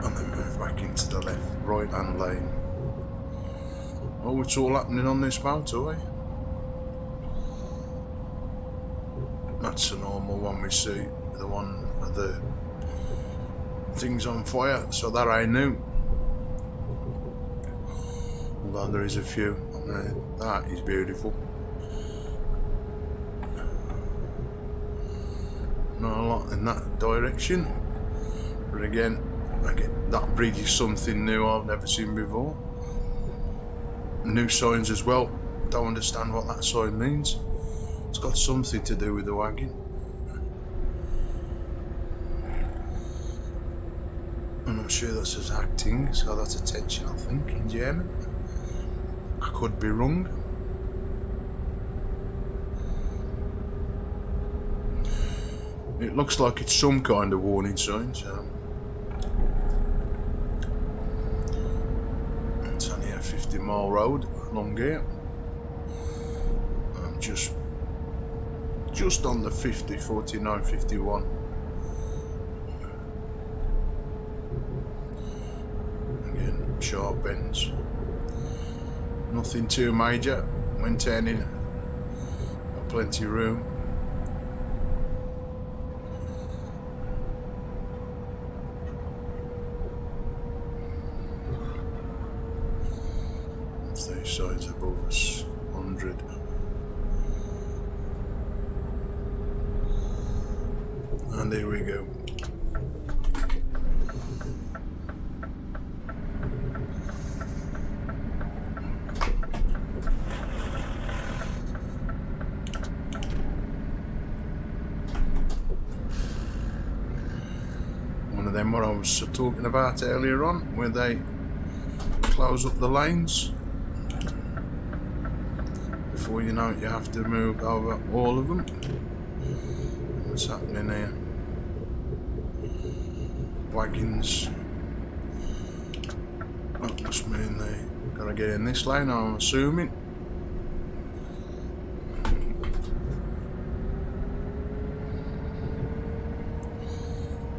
And then move back into the right hand lane. Oh, it's all happening on this motorway. That's a normal one we see. The one with the things on fire, so that I knew. Although there is a few. That is beautiful. Not a lot in that direction, but again, that bridge is something new I've never seen before. New signs as well. Don't understand what that sign means. It's got something to do with the wagon. I'm not sure that says acting, so that's attention, I think, in German. I could be wrong. It looks like it's some kind of warning sign, so it's only a 50-mile road along here. just on the 50, 49, 51. Again, sharp bends. Nothing too major when turning. Got plenty of room. That's those sides above us. 100. And here we go. One of them what I was talking about earlier on, where they close up the lanes. Before you know it, you have to move over all of them. What's happening here? Wagons. That must mean they gotta get in this lane, I'm assuming.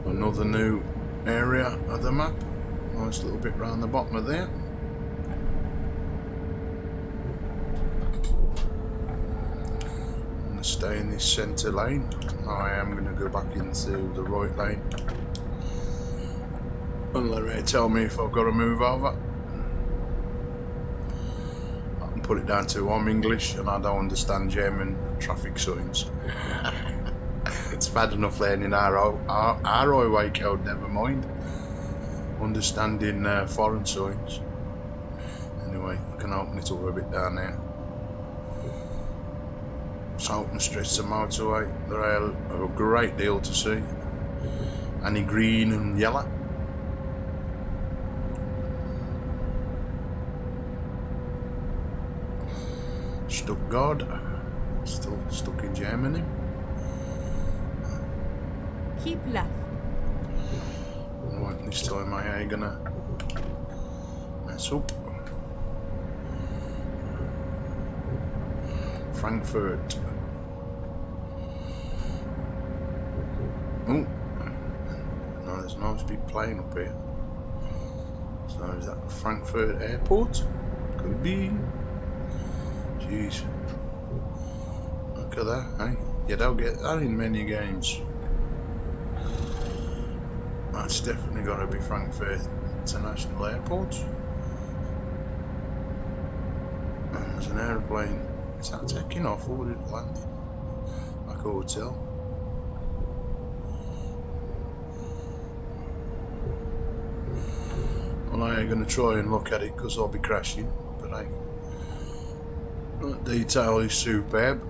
Another new area of the map. Nice little bit round the bottom of there. I'm going to stay in this centre lane. I am going to go back into the right lane. And let it tell me if I've got to move over. I can put it down to I'm English and I don't understand German traffic signs. It's bad enough learning our highway code, never mind understanding foreign signs. Anyway, I can open it up a bit down there. So open the stretch the motorway. There are a great deal to see. Any green and yellow. Stuttgart, still stuck in Germany. Keep left. Right, this time I ain't gonna mess up. Frankfurt. Oh, no, there's a nice big plane up here. So is that Frankfurt Airport? Could be. Jeez. Look at that, eh? You don't get that in many games. That's definitely got to be Frankfurt International Airport. And there's an aeroplane. Is that taking off or would it land? Like a hotel. Well, I ain't going to try and look at it because I'll be crashing. But hey, that detail is superb.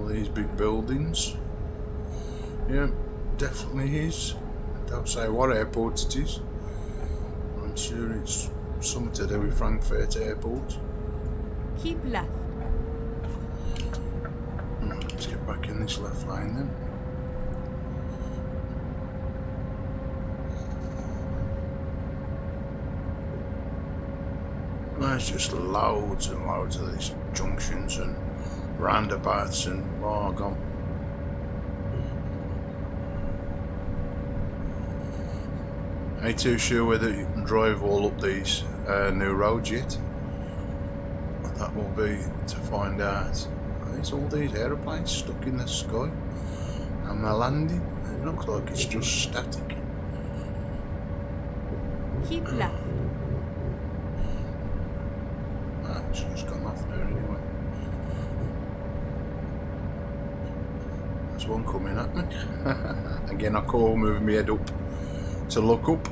These big buildings. Yeah, definitely is. Don't say what airport it is. I'm sure it's something to do with Frankfurt Airport. Keep left. Right, let's get back in this left lane then. There's just loads and loads of these junctions and roundabouts and oh god. Ain't too sure whether you can drive all up these new roads yet. That will be to find out. There's all these aeroplanes stuck in the sky and they're landing. It looks like it's just static. Keep left. It's just gone off there anyway. There's one coming at me. Again, I call moving my head up to look up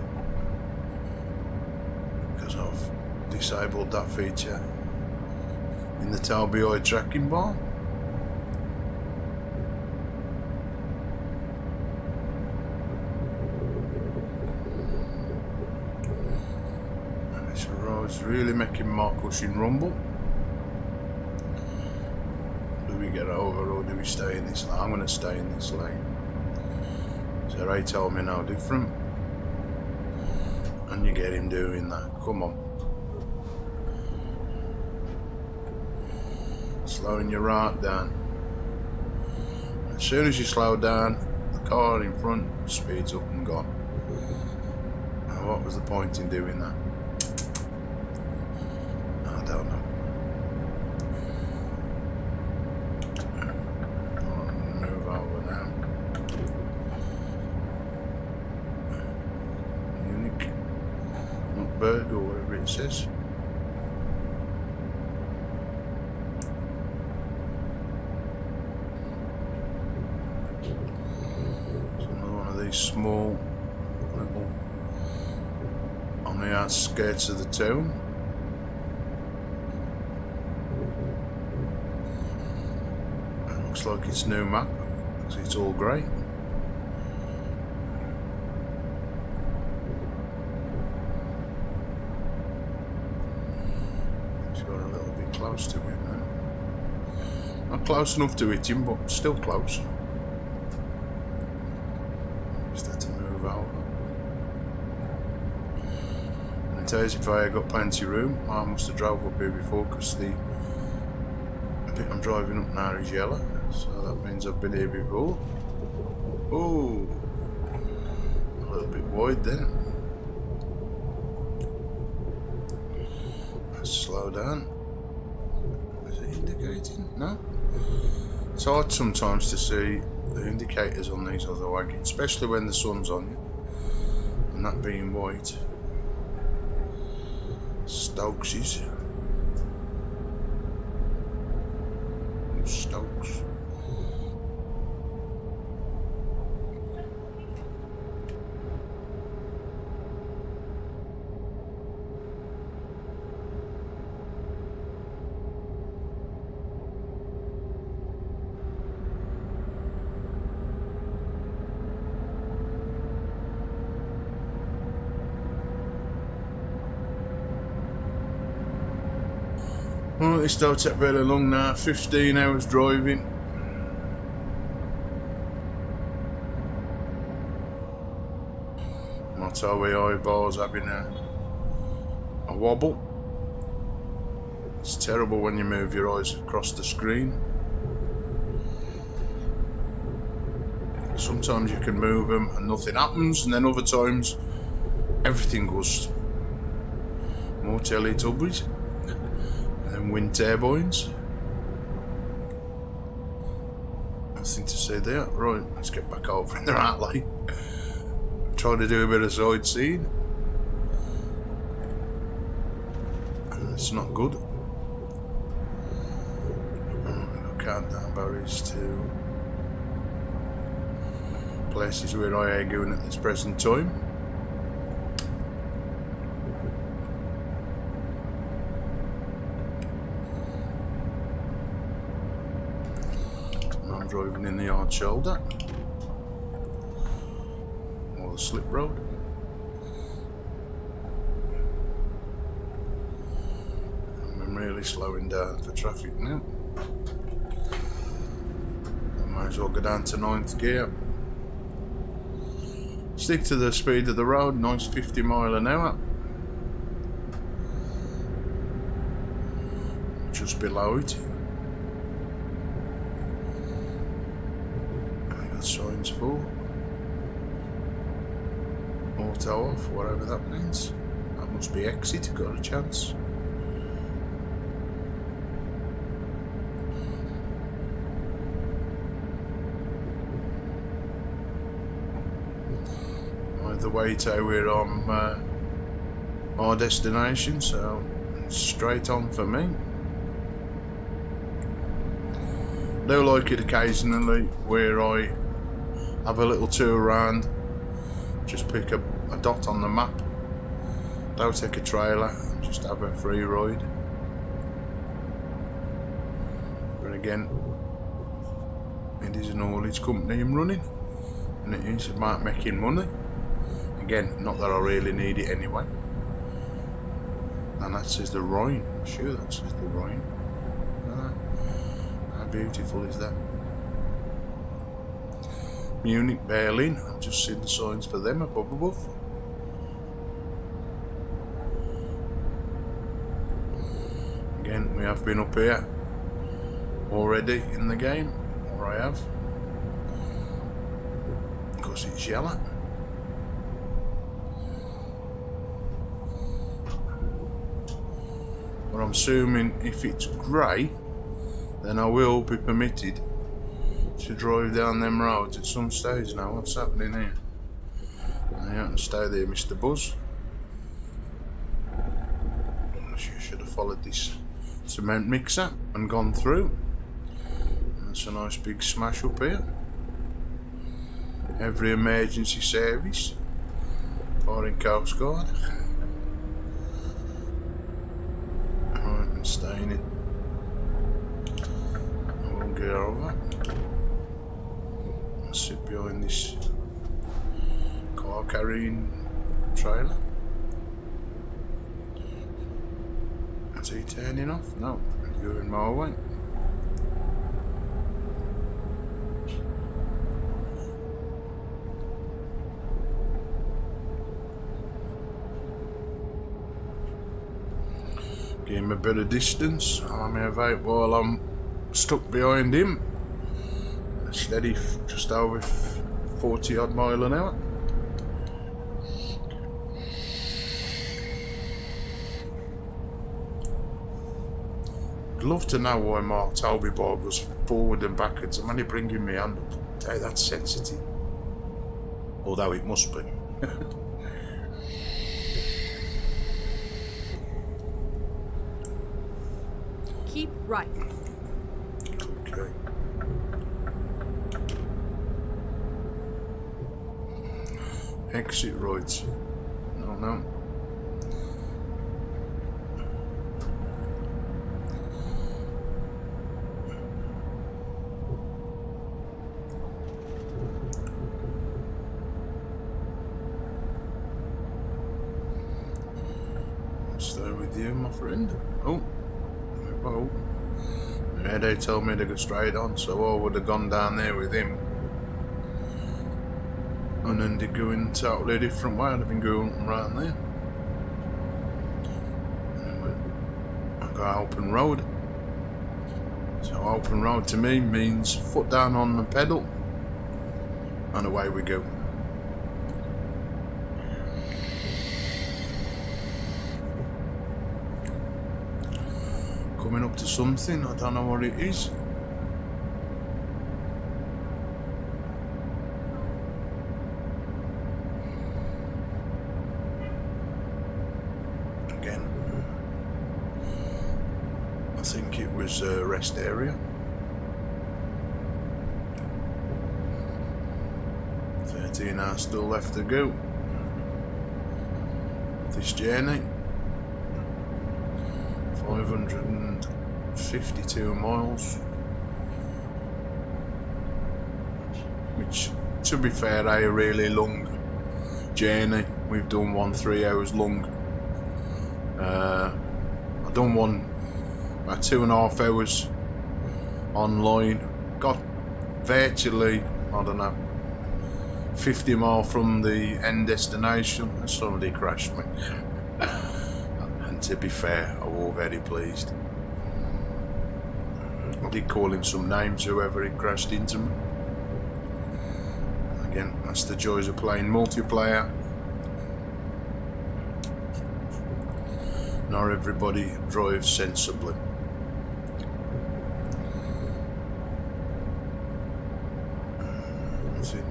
because I've disabled that feature in the Tobii Eye Tracking bar. And it's right it's really making my cushion rumble. Do we get over or do we stay in this lane? I'm going to stay in this lane. So Ray told me no different. And you get him doing that. Come on. Slowing your right down. As soon as you slow down, the car in front speeds up and gone. Now what was the point in doing that? I don't know. I'll move over now. Unique. Not bird or whatever it says. Small little on the outskirts of the town. It looks like it's new map because it's all grey. It's got a little bit close to him now. Not close enough to hit him, but still close. If I had got plenty of room, I must have drove up here before because the bit I'm driving up now is yellow, so that means I've been here before. Oh, a little bit wide then. Let's slow down. Is it indicating? No? It's hard sometimes to see the indicators on these other wagons, especially when the sun's on you, and that being white. Stokesies. Stokes. Well, this don't take very long now, 15 hours driving. My Tobii eyeballs having a wobble. It's terrible when you move your eyes across the screen. Sometimes you can move them and nothing happens, and then other times everything goes more Teletubbies. And wind turbines. Nothing to say there. Right, let's get back over in the right lane. Trying to do a bit of sightseeing. And it's not good. I've got countdown barriers to places where I are going at this present time. Driving in the hard shoulder or the slip road. I'm really slowing down for traffic now. I might as well go down to 9th gear. Stick to the speed of the road, nice 50 mile an hour. Just below it. Signs for auto off, whatever that means. That must be exit, got a chance. Either way to we're on our destination, so it's straight on for me. I do like it occasionally where I have a little tour around, just pick a dot on the map, don't take a trailer, and just have a free ride. But again, it is an haulage company I'm running, and it is about making money. Again, not that I really need it anyway. And that says the Rhine. I'm sure that says the Rhine. How beautiful is that? Munich, Berlin. I've just seen the signs for them above. Again, we have been up here already in the game, or I have, because it's yellow. But I'm assuming if it's grey, then I will be permitted to drive down them roads at some stage. Now, what's happening here? I have to stay there, Mr. Buzz. You should have followed this cement mixer and gone through. That's a nice big smash up here. Every emergency service, foreign Coast Guard. Right, and staying in. I won't get over. I'll sit behind this car carrying trailer. Is he turning off? No, he's going my way. Give him a bit of distance. I'll move out while I'm stuck behind him. Steady, just over 40 odd mile an hour. I'd love to know why my Tobii board goes forward and backwards. I'm only bringing my hand up. Hey, that's sensitive. Although it must be. Keep right. Okay. Exit right. No. Stay with you, my friend. Oh. Yeah, they told me to go straight on, so I would have gone down there with him. And then they're going totally different way. I'd have been going around there. Anyway, I got open road. So open road to me means foot down on the pedal, and away we go. Coming up to something, I don't know what it is. Again, I think it was a rest area. 13 hours still left to go. This journey. 552 miles, which, to be fair, a really long journey. We've done one 3 hours long. I've done one about 2.5 hours online. Got virtually, I don't know, 50 miles from the end destination, and somebody crashed me. And to be fair, I was very pleased. I did call him some names, whoever he crashed into me. Again, that's the joys of playing multiplayer. Not everybody drives sensibly. Nothing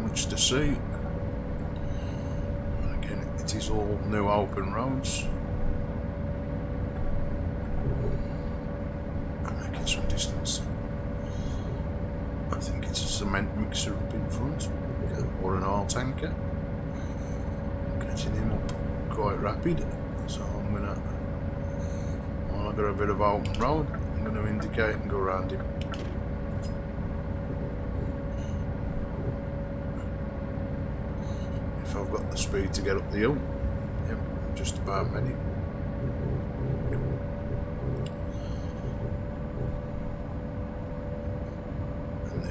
much to see. And again, it is all new open roads. Some distance. I think it's a cement mixer up in front, or an oil tanker. Catching him up quite rapid, so I'm gonna, while I've got a bit of open road, I'm gonna indicate and go around him. If I've got the speed to get up the hill, yep, just about ready.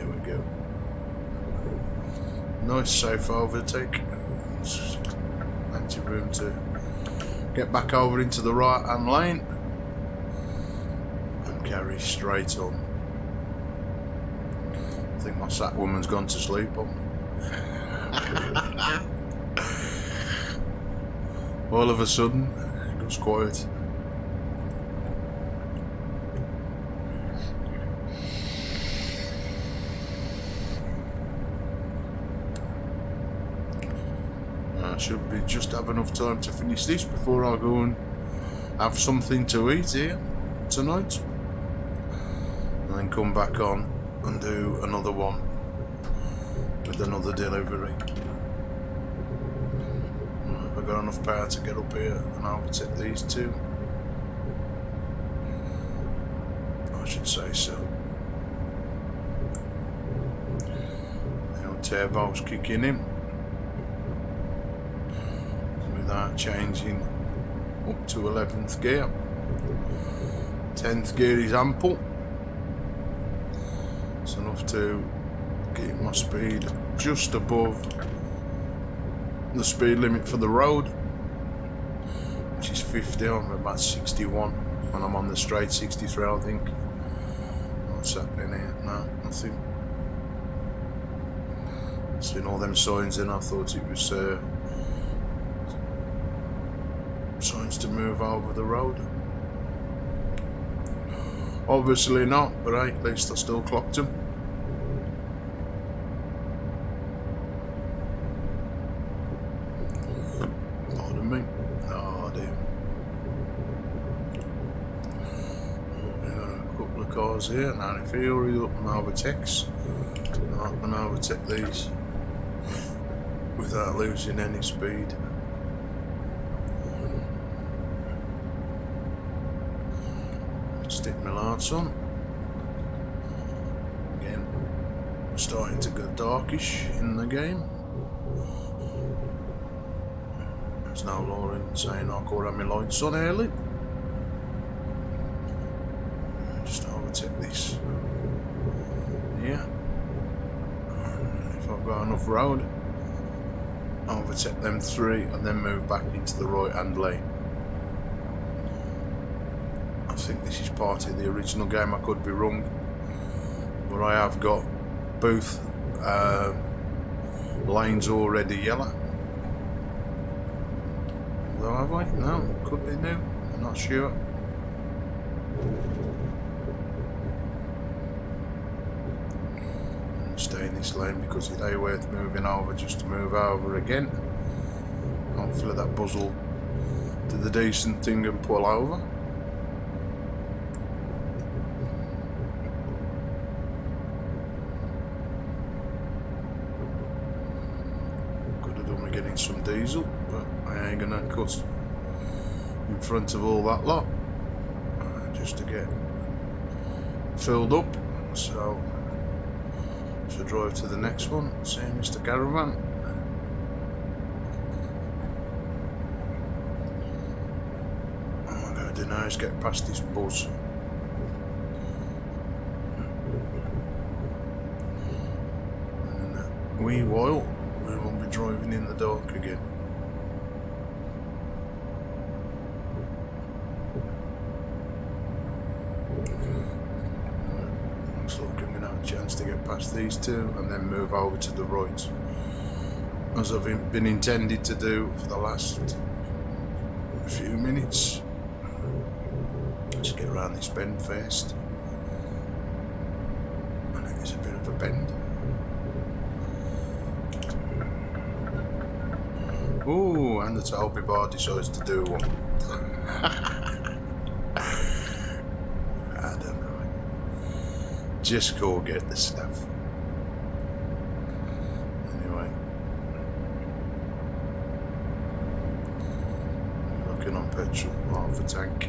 There we go. Nice safe overtake. Plenty of room to get back over into the right hand lane and carry straight on. I think my sat woman's gone to sleep on me. All of a sudden, it goes quiet. I should be just have enough time to finish this before I go and have something to eat here tonight, and then come back on and do another one with another delivery. Have I got enough power to get up here and overtake these two? I should say so. The old turbo's kicking in without changing up to 11th gear. 10th gear is ample. It's enough to keep my speed just above the speed limit for the road, which is 50. I'm about 61 when I'm on the straight, 63 I think. What's happening here? No, nothing. Seen all them signs and I thought it was signs to move over the road. Obviously not, but hey, at least I still clocked him. Pardon me. Oh dear. We got a couple of cars here. Now if he hurries up and overtakes, I can overtake these without losing any speed. Stick my lights on. Again, starting to get darkish in the game. There's now Lauren saying I could have my lights on early. Just overtake this. Yeah. If I've got enough road, I'll overtake them three and then move back into the right hand lane. I think this is part of the original game, I could be wrong, but I have got both lanes already yellow. Although have I? No, could be new, I'm not sure. Stay in this lane because it ain't worth moving over just to move over again. Hopefully that buzz will do the decent thing and pull over. Getting some diesel, but I ain't gonna cut in front of all that lot just to get filled up, so should drive to the next one, see Mr. Caravan. All I'm gonna do now is get past this buzz. And in a wee while we won't be driving in the dark again. Looks like I'm going to have a chance to get past these two and then move over to the right, as I've been intended to do for the last few minutes. Let's get around this bend first. And it is a bit of a bend. Oh, and the Tobii bar decides to do one. I don't know. Just go get the stuff. Anyway. Looking on petrol, half a tank.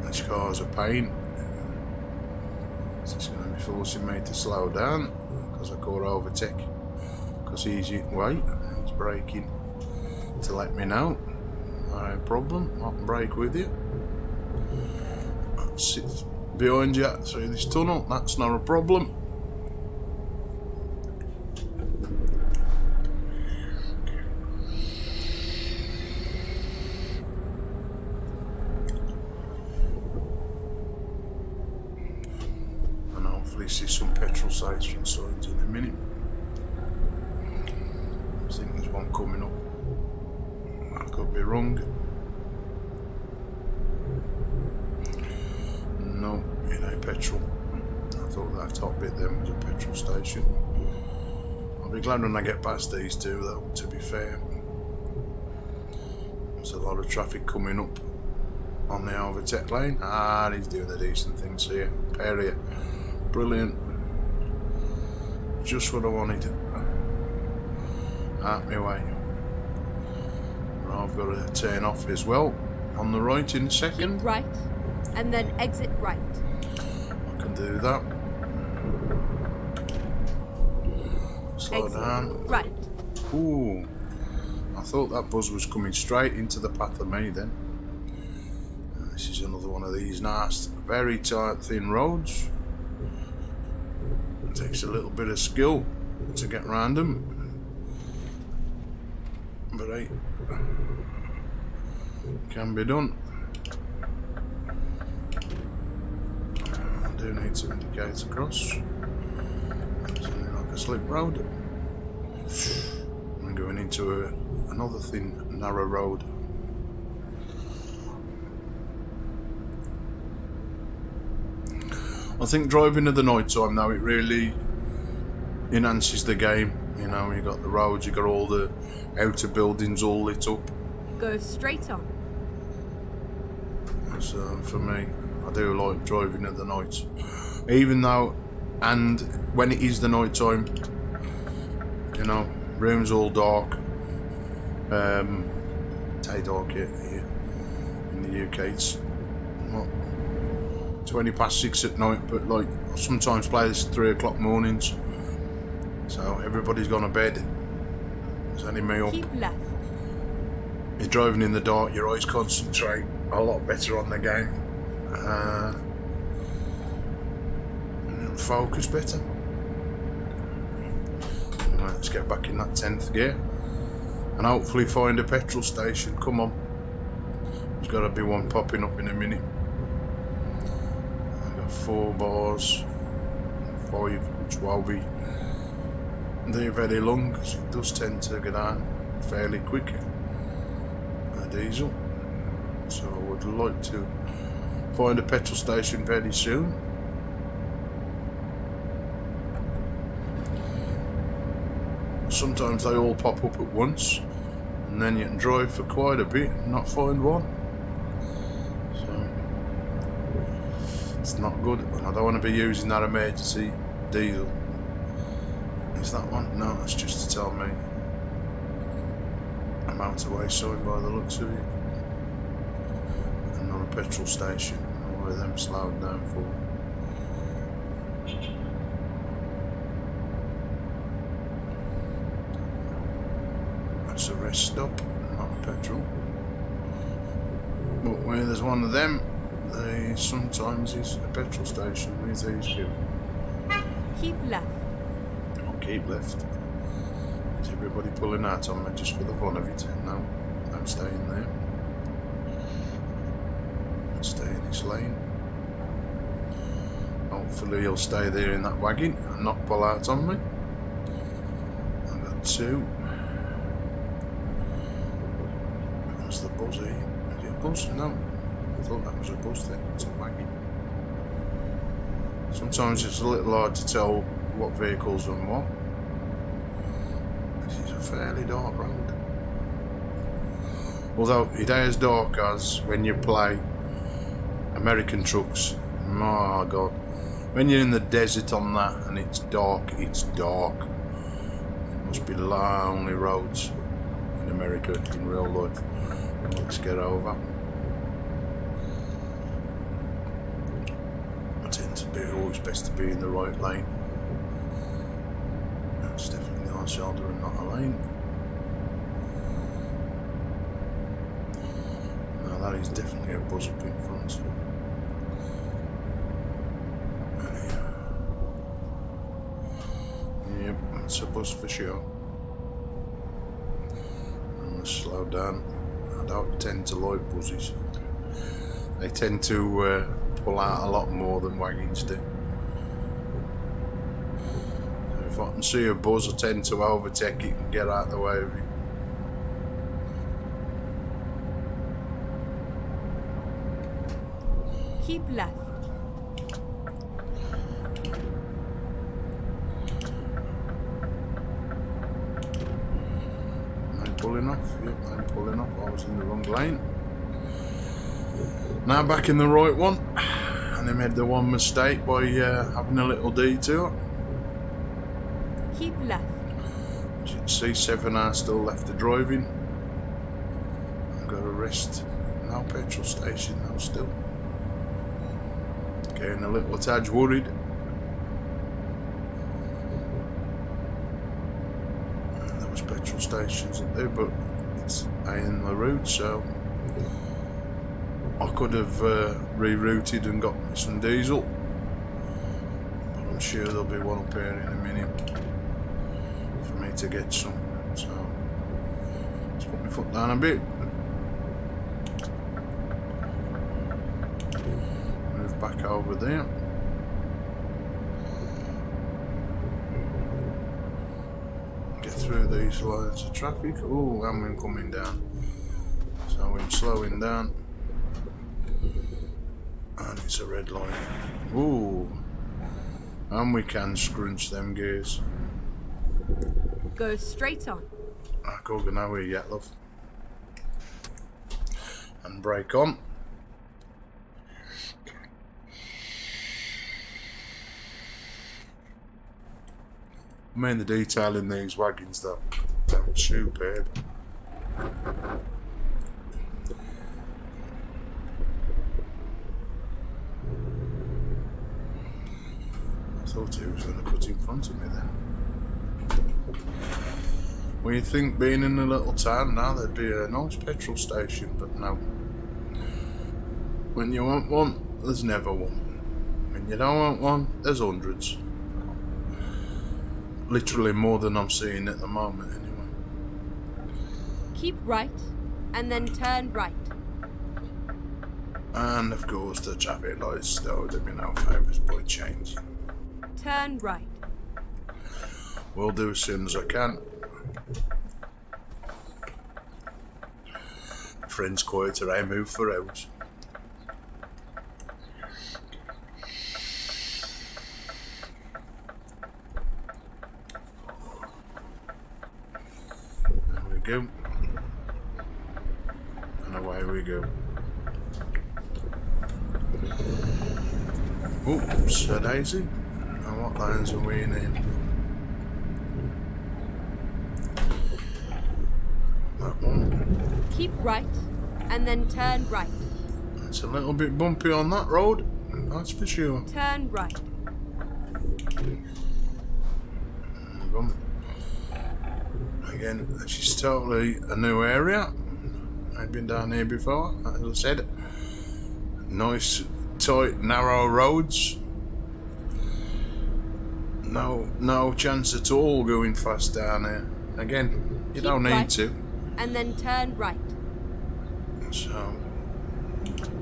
This car's a pain. It's going to be forcing me to slow down because I can't overtake. Because he's braking to let me know. No problem, I can brake with you. behind you through this tunnel. That's not a problem. And hopefully see some petrol station signs in a minute. I think there's one coming up. I could be wrong. No, it ain't petrol. I thought that top bit then was a petrol station. I'll be glad when I get past these two though, to be fair. There's a lot of traffic coming up on the overtake lane. Ah, he's doing the decent things here. Area. Brilliant. Just what I wanted. Out my way. I've got to turn off as well. On the right in a second. Keep right, and then exit right. I can do that. Slow Exit down. right. Ooh. I thought that buzz was coming straight into the path of me then. This is another one of these nice, very tight, thin roads. It takes a little bit of skill to get round them. But hey, can be done. I do need to indicate across. It's only like a slip road. I'm going into another thin, narrow road. I think driving at the night time now, it really enhances the game. You know, you got the roads, you got all the outer buildings all lit up. Go straight on. So for me, I do like driving at the night. Even though, and when it is the night time, you know, room's all dark. Stay dark here in the UK. It's what, 20 past 6 at night, but like I sometimes play this at 3 o'clock mornings. So everybody's gone to bed. There's only me up. Keep left. You're driving in the dark, your eyes concentrate a lot better on the game. And focus better. Right, let's get back in that 10th gear. And hopefully find a petrol station. Come on. There's got to be one popping up in a minute. I've got 4 bars. 5, which will be they're very long because it does tend to go down fairly quick. A diesel. So I would like to find a petrol station very soon. Sometimes they all pop up at once, and then you can drive for quite a bit and not find one. So it's not good, and I don't want to be using that emergency diesel. Is that one? No, that's just to tell me a motorway sign by the looks of it. And not a petrol station. Why are them slowed down for? That's a rest stop, not a petrol. But where there's one of them, there sometimes is a petrol station. Where's these two? Keep left. Keep left. Is everybody pulling out on me just for the fun of it? No, I'm staying there. I'll stay in this lane. Hopefully he'll stay there in that wagon and not pull out on me. I've got 2. That's the buzz here. Is it a buzz? No. I thought that was a buzz then. It's a wagon. Sometimes it's a little hard to tell what vehicles and what. This is a fairly dark road. Although it ain't as dark as when you play American trucks. My God. When you're in the desert on that and it's dark, it's dark. It must be lonely roads in America in real life. Let's get over. I tend to be always best to be in the right lane. It's definitely on shoulder and not a lane. Now that is definitely a buzz up in front. It's a bus for sure. I'm gonna slow down. I don't tend to like buses. They tend to pull out a lot more than wagons do. So if I can see a bus, I tend to overtake it and get out of the way of it. Keep left. I'm pulling off. Yep, I'm pulling off. I was in the wrong lane. Now back in the right one. And I made the one mistake by having a little detour. Keep left. As you can see, 7 hours still left of driving. I've got to rest. No petrol station though still. Getting a little tad worried. There was petrol stations up there, but it's in the route, so I could have rerouted and got me some diesel. But I'm sure there'll be one up here in a minute for me to get some. So let's put my foot down a bit. Move back over there. Get through these lines of traffic. Oh, and we're coming down. So we're slowing down. And it's a red line. Ooh. And we can scrunch them gears. Go straight on. I can't go nowhere yet, love. And brake on. I mean, the detail in these wagons, though, they're superb. I thought he was going to cut in front of me then. Well, you'd think being in a little town now there'd be a nice petrol station, but no. When you want one, there's never one. When you don't want one, there's hundreds. Literally more than I'm seeing at the moment, anyway. Keep right, and then turn right. And of course, the traffic lights still do me no favours by changing. Turn right. Will do as soon as I can. Friends quieter, I move for hours. There we go. And away we go. Oops, a daisy. And what lines are we in here? That one. Keep right, and then turn right. It's a little bit bumpy on that road, that's for sure. Turn right. Again, this is totally a new area. I've been down here before, as I said. Nice, tight, narrow roads. No chance at all going fast down here. Again, you don't need to. And then turn right. So,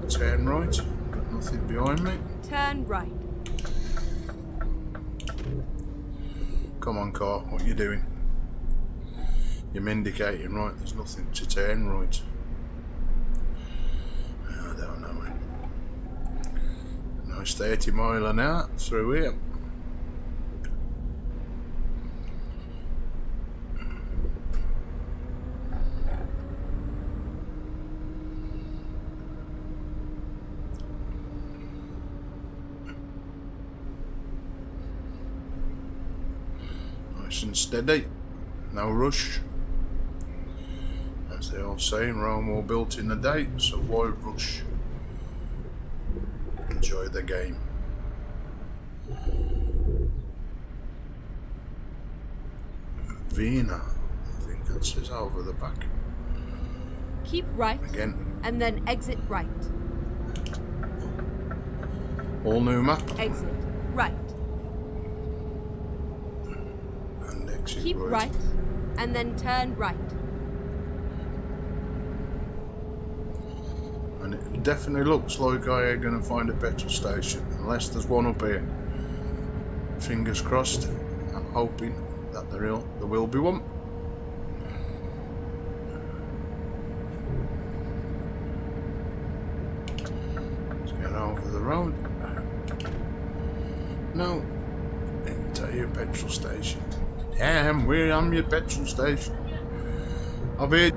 turn right. Got nothing behind me. Turn right. Come on, car. What are you doing? You're indicating right. There's nothing to turn right. I don't know it. Nice 30 mile an hour through here. Nice and steady. No rush. As they all say, Rome all built in a day, so why rush? Enjoy the game. Vienna, I think that says over the back. Keep right. Again. And then exit right. All new map. Exit right. And his Keep words. right, and then turn right. And it definitely looks like I ain't going to find a petrol station, unless there's one up here. Fingers crossed. I'm hoping that there will be one. Let's get over the road. No, into your petrol station. Damn, where am your petrol station? I've heard.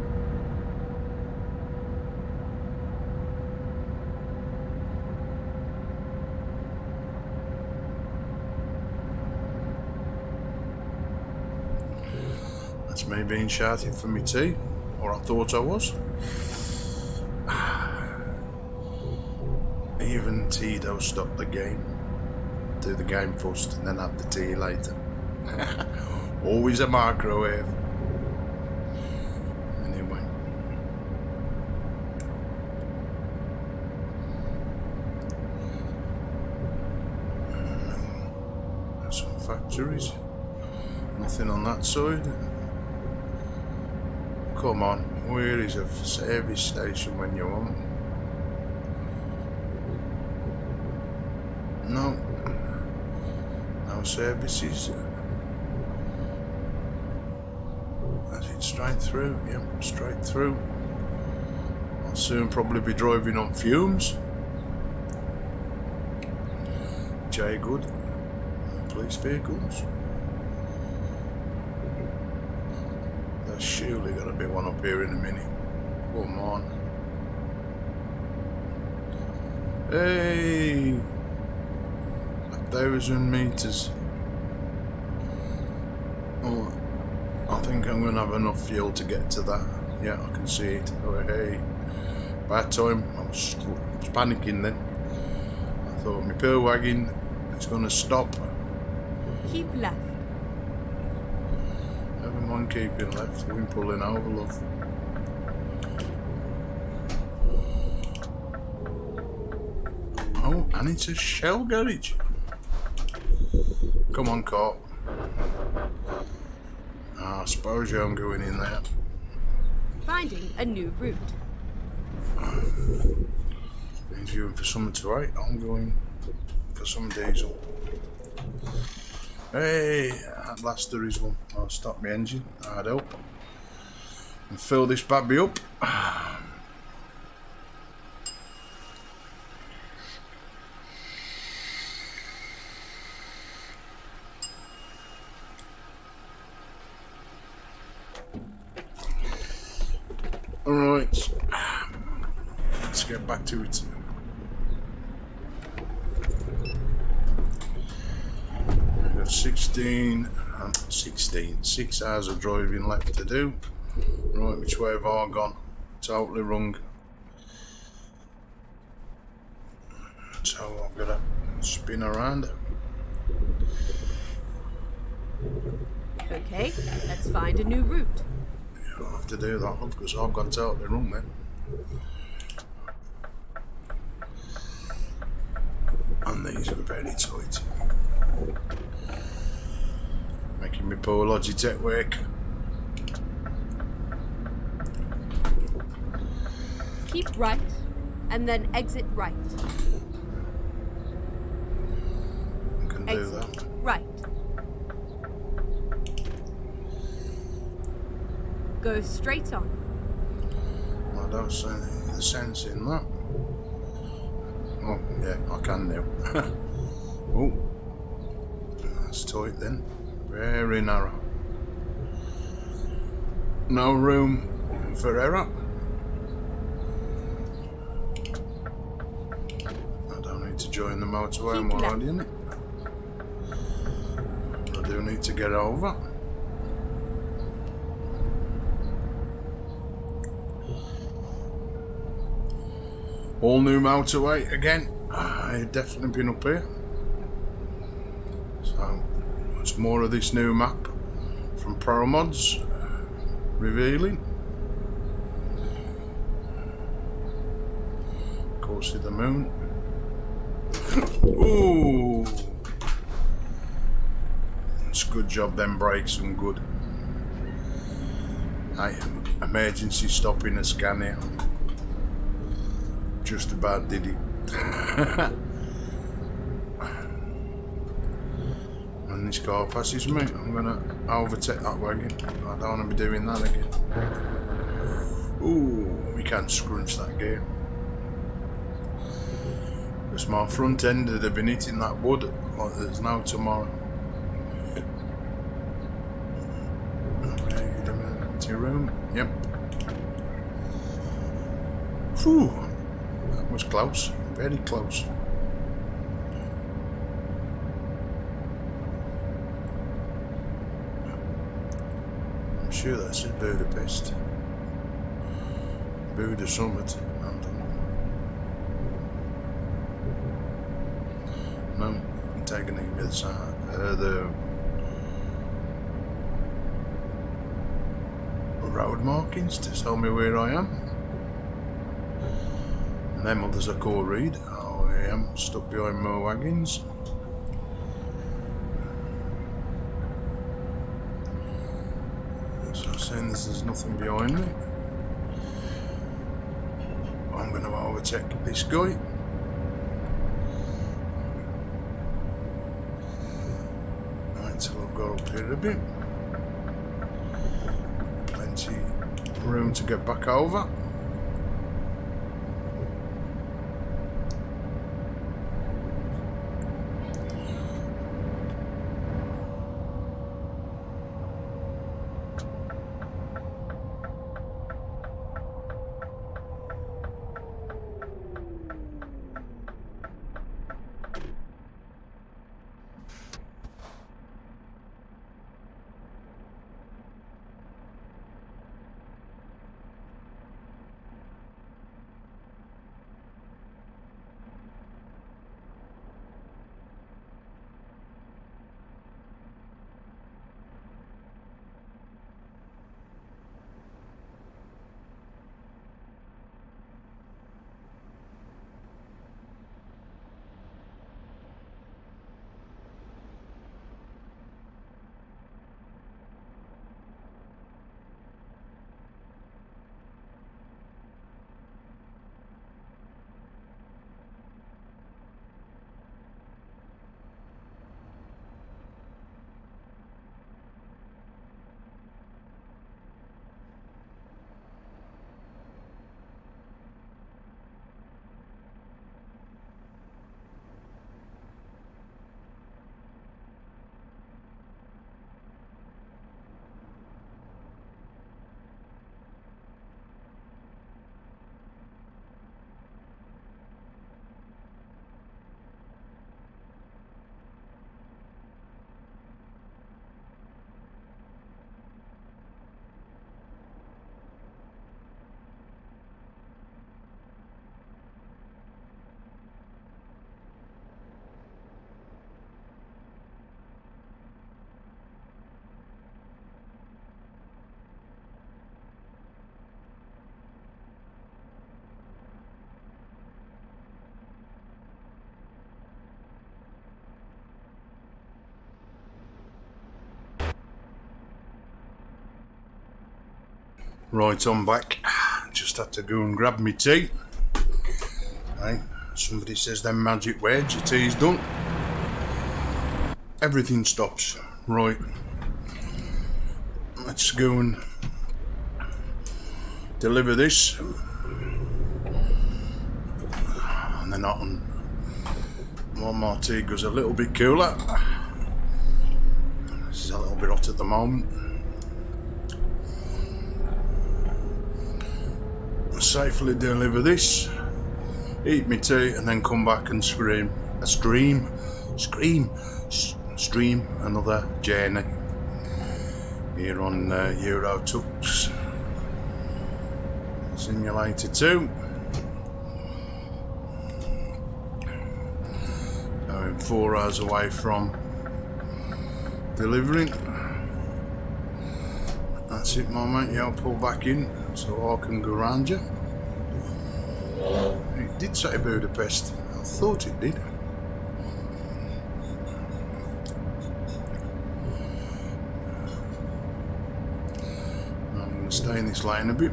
That's me being shouted for me tea, or I thought I was. Even tea don't stop the game. Do the game first and then have the tea later. Always a microwave. Anyway. Some factories. Nothing on that side. Come on, where is a service station when you want? No. No services. Is it straight through? Yep, straight through. I'll soon probably be driving on fumes. Jay good. Police vehicles. There's surely got to be one up here in a minute. Come on. Hey! 1,000 meters. Oh, I think I'm going to have enough fuel to get to that. Yeah, I can see it. Oh, hey. Bad time. I was panicking then. I thought my pill wagon is going to stop. Keep left. Never mind keeping left. We're pulling over, love. Oh, and it's a shell garage. Come on, cop. I suppose I'm going in there. Finding a new route. He's going for something to eat. I'm going for some diesel. Hey, at last there is one. I'll stop my engine. I'd help. And fill this baby up. Alright, let's get back to it. We've got 6 hours of driving left to do. Right, which way have I gone? Totally wrong. So I've got to spin around. Okay, let's find a new route. I'll have to do that, love, because I've gone totally wrong then. And these are very tight. Making me poor Logitech work. Keep right, and then exit right. I can do Exit that. right. Go straight on. I don't see the sense in that. Oh, yeah, I can now. Oh, that's tight then. Very narrow. No room for error. I don't need to join the motorway, I'm already in it. I do need to get over. All new motorway again. I've definitely been up here. So, it's more of this new map from Promods revealing. Of course, the moon. Ooh! It's a good job, them brakes and good. Hey, emergency stopping a scan here. Just about did it. When this car passes me, I'm gonna overtake that wagon. I don't want to be doing that again. Ooh, we can't scrunch that gear. Because my front end would have been hitting that wood like there's no tomorrow. Okay, get him into your room. Yep. Whew, that was close. Very close. I'm sure that's in Budapest. Buda Summit. No, I'm taking it with the road markings to tell me where I am. And them others I can't read. Oh, I am stuck behind more wagons. So saying there's nothing behind me. I'm going to overtake this guy. Until I've got up here a bit. Plenty room to get back over. Right, I'm back. Just had to go and grab my tea. Hey, somebody says them magic words, your tea's done. Everything stops. Right. Let's go and deliver this. And then on one more tea goes a little bit cooler. This is a little bit hot at the moment. Safely deliver this, eat my tea, and then come back and stream another journey here on Euro Trucks Simulator 2. I'm 4 hours away from delivering. That's it, my mate. Yeah, I'll pull back in so I can go round you. It did say Budapest. I thought it did. stay in this lane a bit.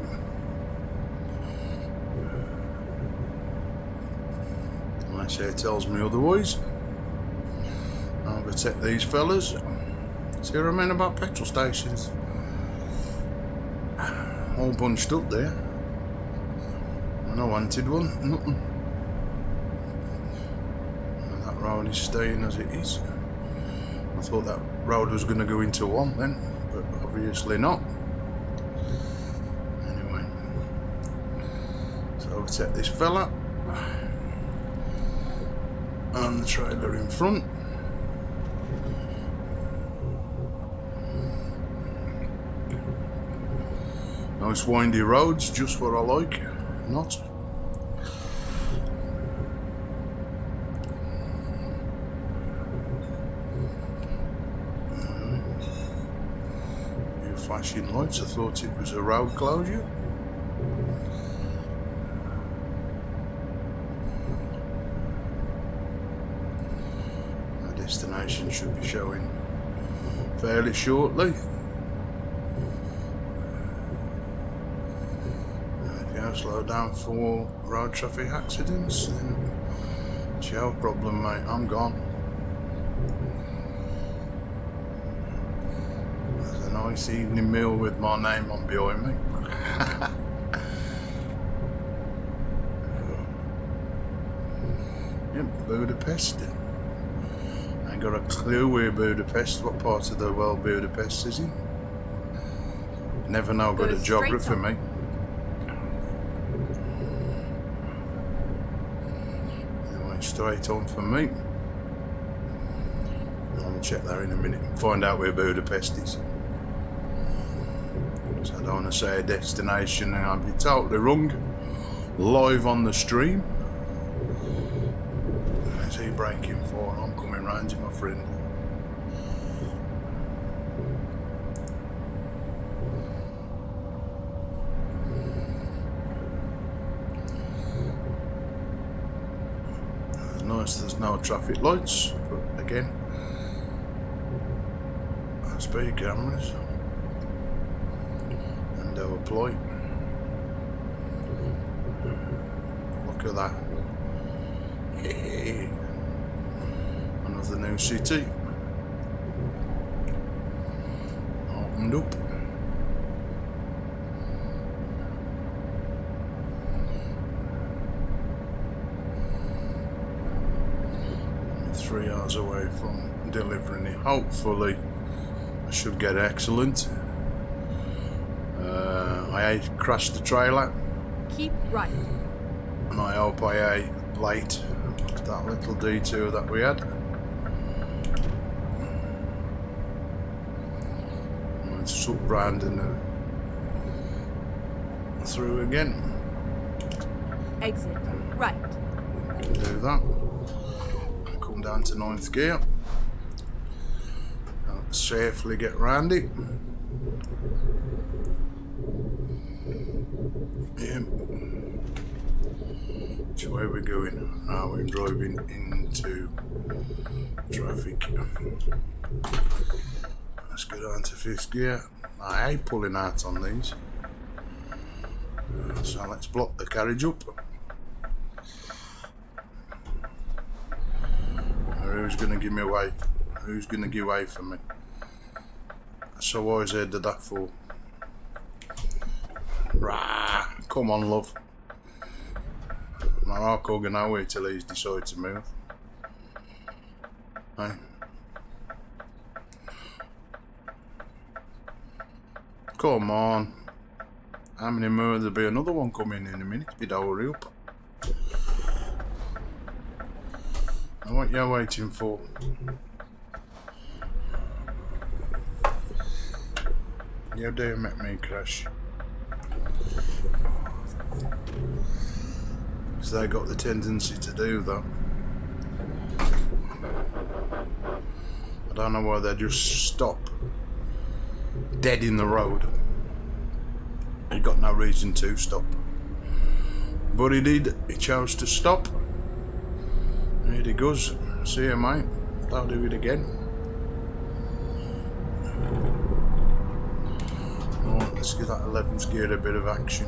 Unless it tells me otherwise. I'll overtake these fellas. See what I mean about petrol stations? All bunched up there. And I wanted one, nothing. And that road is staying as it is. I thought that road was going to go into one then, but obviously not. Anyway, so I'll take this fella and the trailer in front. Nice windy roads, just what I like. Not. New flashing lights. I thought it was a road closure. My destination should be showing fairly shortly. Slow down for road traffic accidents, then it's your problem, mate. I'm gone. There's a nice evening meal with my name on behind me. Yep, Budapest. I ain't got a clue where Budapest, what part of the world Budapest is in. Never know, got a geography, mate. Straight on for me. I'll check that in a minute and find out where Budapest is. So I don't want to say a destination and I'll be totally wrong. Live on the stream. What's he braking for? I'm coming round you, my friend. Nice, there's no traffic lights, but again, speed cameras and they'll apply. Look at that. Hey. Another new city opened up. I'm 3 hours away from delivering it. Hopefully I should get excellent. I crashed the trailer. Keep right. And I hope I ate late that little detour that we had. Let's up round and through again. Exit right. Do that. Come down to 9th gear. I'll safely get round it. Yep. Which way we're going? We're driving into traffic. Let's go down to 5th gear. I hate pulling out on these. So let's block the carriage up. Who's going to give me away? Who's going to give way for me? So why is did that for? Rah! Come on, love. I can't go nowhere till he's decided to move. Hey. Come on. How many more? There'll be another one coming in a minute. You'd hurry up. What you're waiting for? You do make me crash. So they got the tendency to do that. I don't know why they just stop dead in the road. He got no reason to stop. But he did. He chose to stop. Here he goes. See you, mate. I'll do it again. let's give that 11th gear a bit of action.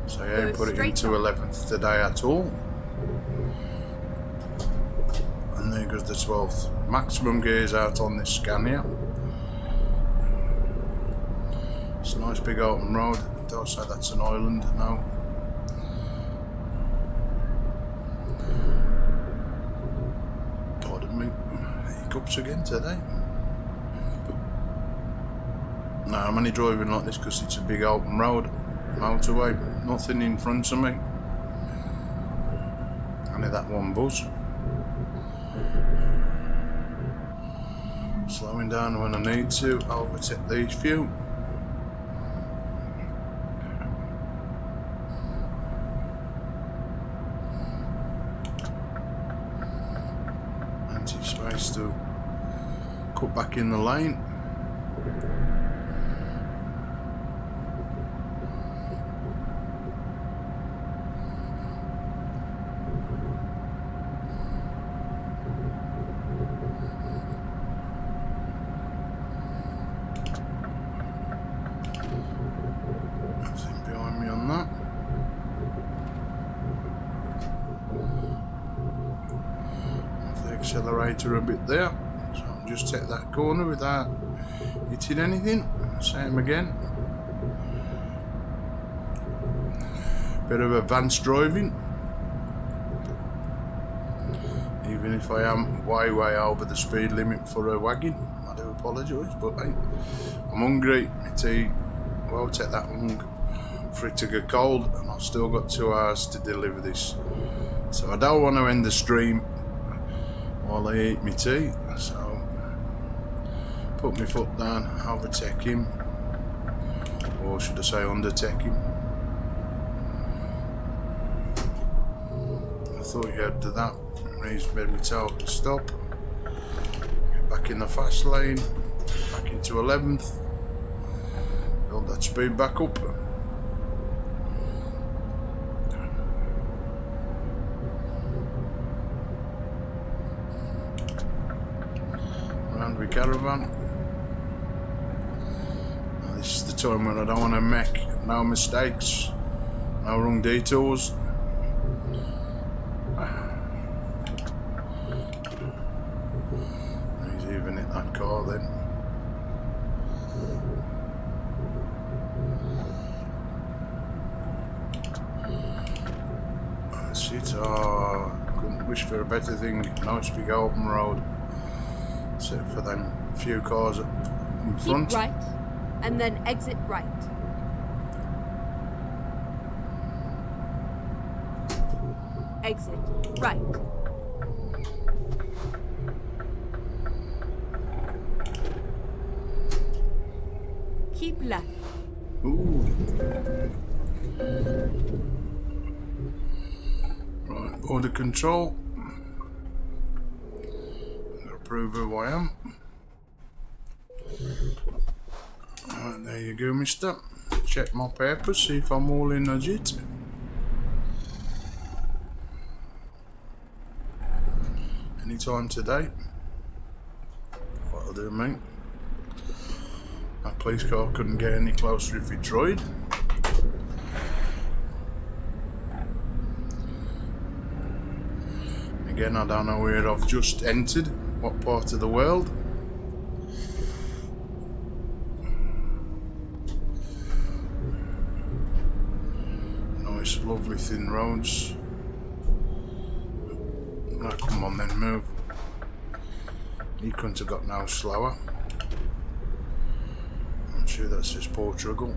So yeah, Go put it straight into on. 11th today at all. And there goes the 12th. Maximum gears out on this Scania. It's a nice big open road. Don't say that's an island, no. Pardon me. Hiccups again today. No, I'm only driving like this because it's a big open road. Motorway. Nothing in front of me. Only that one bus. Slowing down when I need to. Overtake these few. Anti-space to cut back in the lane. Nothing behind me on that. Off the accelerator a bit there. So I'll just take that corner without hitting anything. Same again. Bit of advanced driving. Even if I am way over the speed limit for a wagon. I do apologise, but hey, I'm hungry. My tea won't take that long for it to get cold, and I've still got 2 hours to deliver this. So I don't want to end the stream while I eat my tea. So put my foot down, overtake him, or should I say undertake him. I thought you had to that. He's made me tell to stop. Get back in the fast lane, back into 11th. Build that speed back up. Round with caravan. Now this is the time when I don't want to make no mistakes, no wrong detours. He's even hit that car then. That's it. Oh, couldn't wish for a better thing. Nice big open road. Except for them few cars up in front. Keep right, and then exit right. Exit right. Keep left. Ooh. Right, border control. Prove who I am. Right, there you go, mister. Check my papers, see if I'm all in legit. Anytime today. What'll do, mate? That police car couldn't get any closer if he tried. Again, I don't know where I've just entered. What part of the world? Nice, lovely thin roads. Oh, come on then, move. He couldn't have got no slower. I'm sure that says Portugal.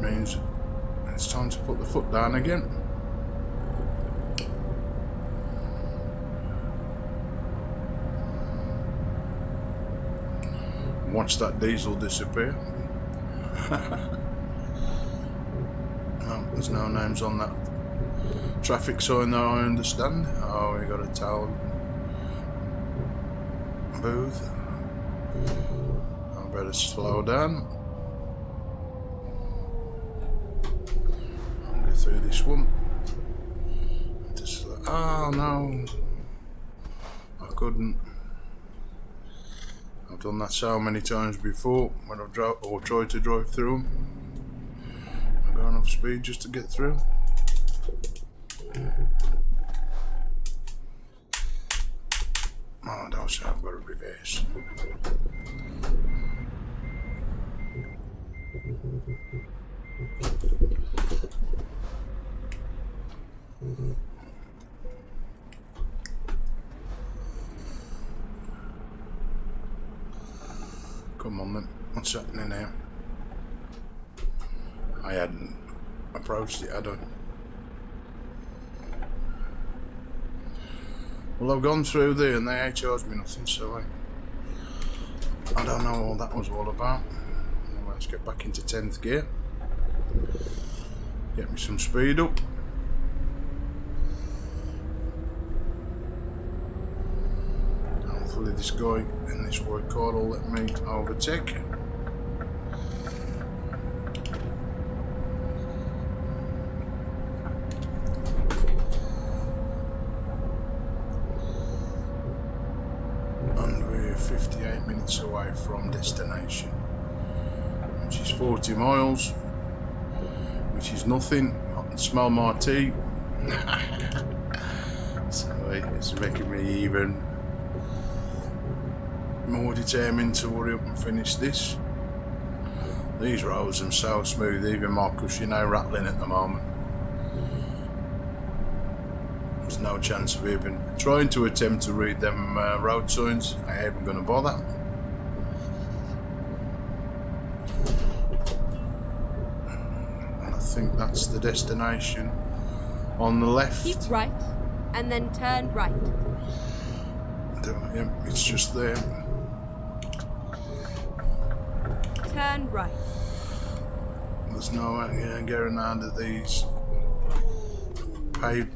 Means it's time to put the foot down again. Watch that diesel disappear. No, there's no names on that traffic sign that I understand. Oh, we got a toll booth. I better slow down. through this one. Just, oh no, I couldn't. I've done that so many times before when I've tried to drive through them. I've got enough speed just to get through. Oh, don't say I've got a reverse. Come on then, what's happening here? I hadn't approached it, had I? Well, I've gone through there and they ain't charged me nothing, so I don't know what that was all about. Anyway, let's get back into 10th gear. Get me some speed up. Hopefully this guy in this white car will let me overtake. And we're 58 minutes away from destination, which is 40 miles, which is nothing. I can smell my tea. So it's making me even more determined to hurry up and finish this. These roads are so smooth, even my cushion now rattling at the moment. There's no chance of even trying to attempt to read them road signs. I ain't even going to bother. And I think that's the destination on the left. Keep right and then turn right. Yep, it's just there. Turn right. There's no getting out of these paid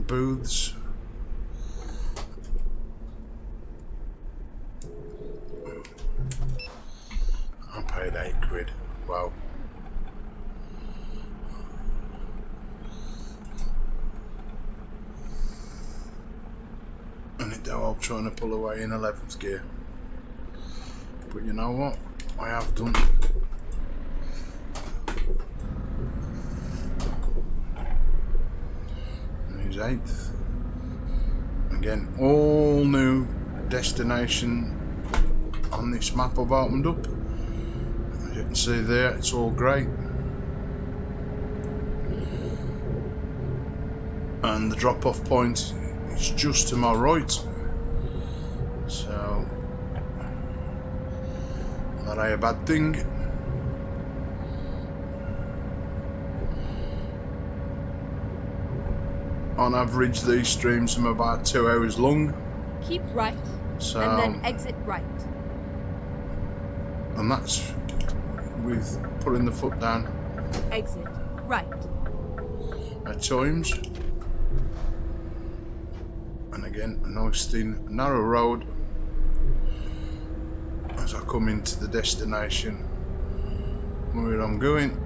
booths. I paid £8. Wow. And it don't help trying to pull away in 11th gear. But you know what? I have done. There's 8th. Again, all new destination on this map I've opened up. As you can see there, it's all grey. And the drop-off point is just to my right. So that ain't a bad thing. On average, these streams are about 2 hours long. Keep right So, and then exit right. and that's with putting the foot down Exit right. at times. And again, a nice thin, narrow road as I come into the destination where I'm going.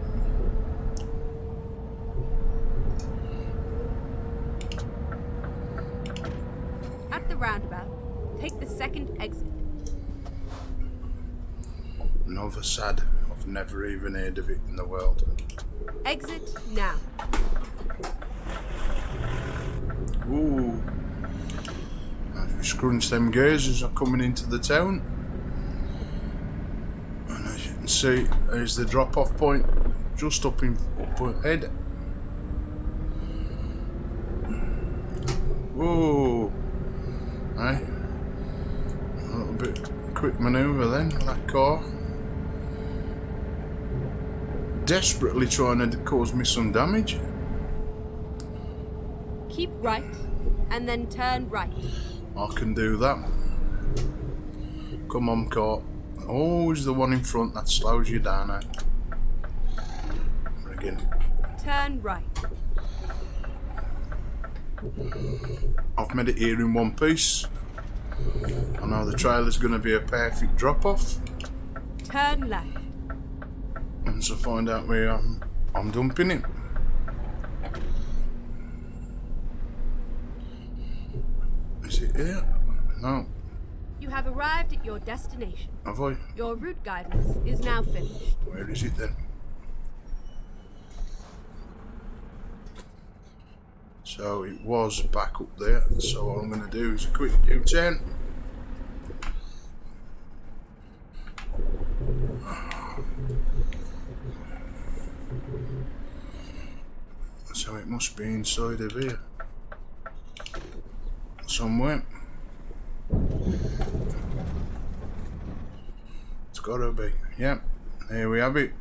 At the roundabout, take the second exit. Another sad, I've never even heard of it in the world. Exit now. Ooh. As we scrunch them gears as I'm coming into the town. And as you can see, there's the drop-off point just up ahead. Whoa. Hey. A little bit quick manoeuvre then, that car. Desperately trying to cause me some damage. Keep right and then turn right. I can do that. Come on, car. Always the one in front that slows you down. Again. Turn right. I've made it here in one piece. I know the trailer's going to be a perfect drop-off. Turn left. And so find out where I'm dumping it. Is it here? No. You have arrived at your destination. Have I? Your route guidance is now finished. Where is it then? So it was back up there. So what I'm going to do is a quick U-turn. So it must be inside of here somewhere. It's gotta be. Yep, here we have it.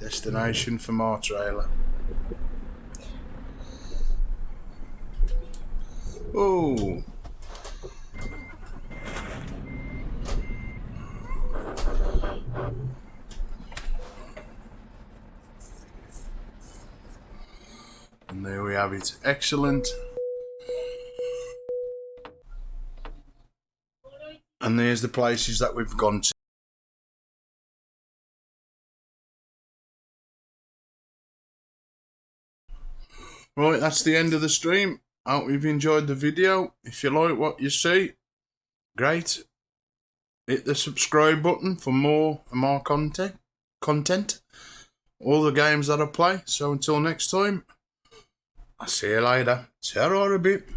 Destination for my trailer. Oh. And there we have it. Excellent. And there's the places that we've gone to. Right, that's the end of the stream. I hope you've enjoyed the video. If you like what you see, great. Hit the subscribe button for more and more content. All the games that I play. So until next time, I'll see you later. Ta-ra a bit.